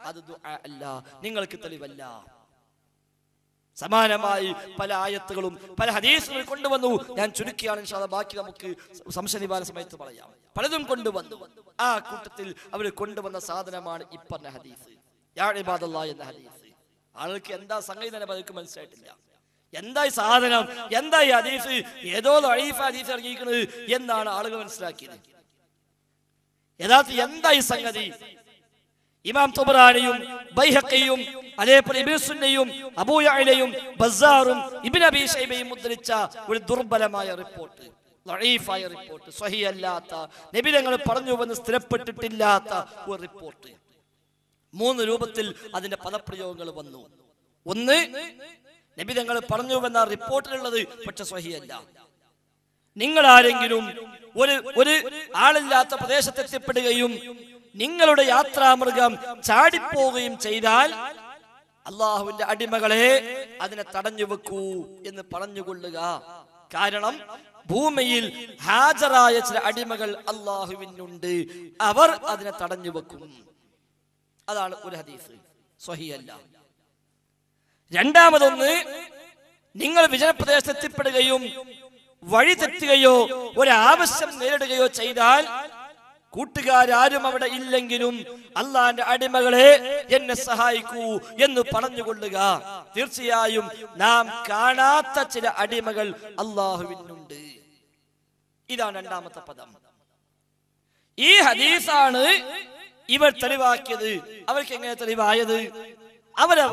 അത് ദുആ അല്ല, നിങ്ങൾക്ക് തെളിവല്ല. സമാനമായി പല ആയത്തുകളും പല ഹദീസുകൾ കൊണ്ടുവന്നു. ഞാൻ ചുരുക്കിയാണ് ഇൻഷാ അല്ലാഹ്, ബാക്കി നമുക്ക് സംശയ നിവാരണ സമയത്ത് പറയാം. പലതും കൊണ്ടുവന്നു. ആ കൂട്ടത്തിൽ അവർ കൊണ്ടുവന്ന സാധനമാണ് ഈ പറഞ്ഞ ഹദീസ്, യാ ഇബാദല്ലാഹ് എന്ന ഹദീസ്. ആൾക്ക് എന്താ സംഗതി തന്നെ പലർക്കും മനസ്സിലായിട്ടില്ല. എന്തായി സാധനം, എന്തായി ഹദീസ്, ഏതോ ദഈഫ് ഹദീസ് ഇറങ്ങിയിരിക്കുന്നത് എന്നാണ് ആളുകൾ മനസ്സിലാക്കിയത്. യഥാർത്ഥ എന്തായി സംഗതി? ഇമാം തുബറാനിയും ബൈഹഖിയും അതേപോലെ ഇബ്നു സുന്നയും അബൂ യഅലയും ബസ്സാറും ഇബ്നു അബീ ശൈബയും മുദ്രിച്ച ഒരു ദുർബലമായ റിപ്പോർട്ട്, ദഈഫായ റിപ്പോർട്ട്, സ്വഹീഹ് അല്ലാത്ത, നബി തങ്ങൾ പറഞ്ഞുവെന്ന് സ്ഥിരപ്പെട്ടിട്ടില്ലാത്ത ഒരു റിപ്പോർട്ട്. 3 രൂപത്തിൽ അതിന്റെ പദപ്രയോഗങ്ങൾ വന്നു. ഒന്ന്, നബി തങ്ങൾ പറഞ്ഞുവെന്ന റിപ്പോർട്ടിലുള്ളത് പക്ഷെ സ്വഹീഹ് അല്ല. നിങ്ങൾ ആരെങ്കിലും ഒരു ആളില്ലാത്ത പ്രദേശത്തെത്തിപ്പെടുകയും നിങ്ങളുടെ യാത്രാമൃഗം ചാടിപ്പോവുകയും ചെയ്താൽ അള്ളാഹുവിന്റെ അടിമകളെ അതിനെ തടഞ്ഞു വെക്കൂ എന്ന് പറഞ്ഞുകൊള്ളുക. കാരണം ഭൂമിയിൽ ഹാജരായ ചില അടിമകൾ അള്ളാഹുവിനുണ്ട്, അവർ അതിനെ തടഞ്ഞു വെക്കും. അതാണ് ഒരു ഹദീസ്, സ്വഹീഹ് അല്ല. രണ്ടാമതൊന്ന്, നിങ്ങൾ വിജനപ്രദേശത്ത് എത്തിപ്പെടുകയും വഴി തെറ്റുകയോ ഒരാവശ്യം നേരിടുകയോ ചെയ്താൽ കൂട്ടുകാരും അവിടെ ഇല്ലെങ്കിലും അള്ളാന്റെ അടിമകളെ എന്നെ സഹായിക്കൂ എന്ന് പറഞ്ഞുകൊള്ളുക. തീർച്ചയായും നാം കാണാത്ത ചില അടിമകൾ അള്ളാഹുവിനുണ്ട്. ഇതാണ് രണ്ടാമത്തെ പദം. ഈ ഹദീസാണ് ഇവർ തെളിവാക്കിയത്. അവർക്ക് എങ്ങനെ തെളിവായത്? അവരെ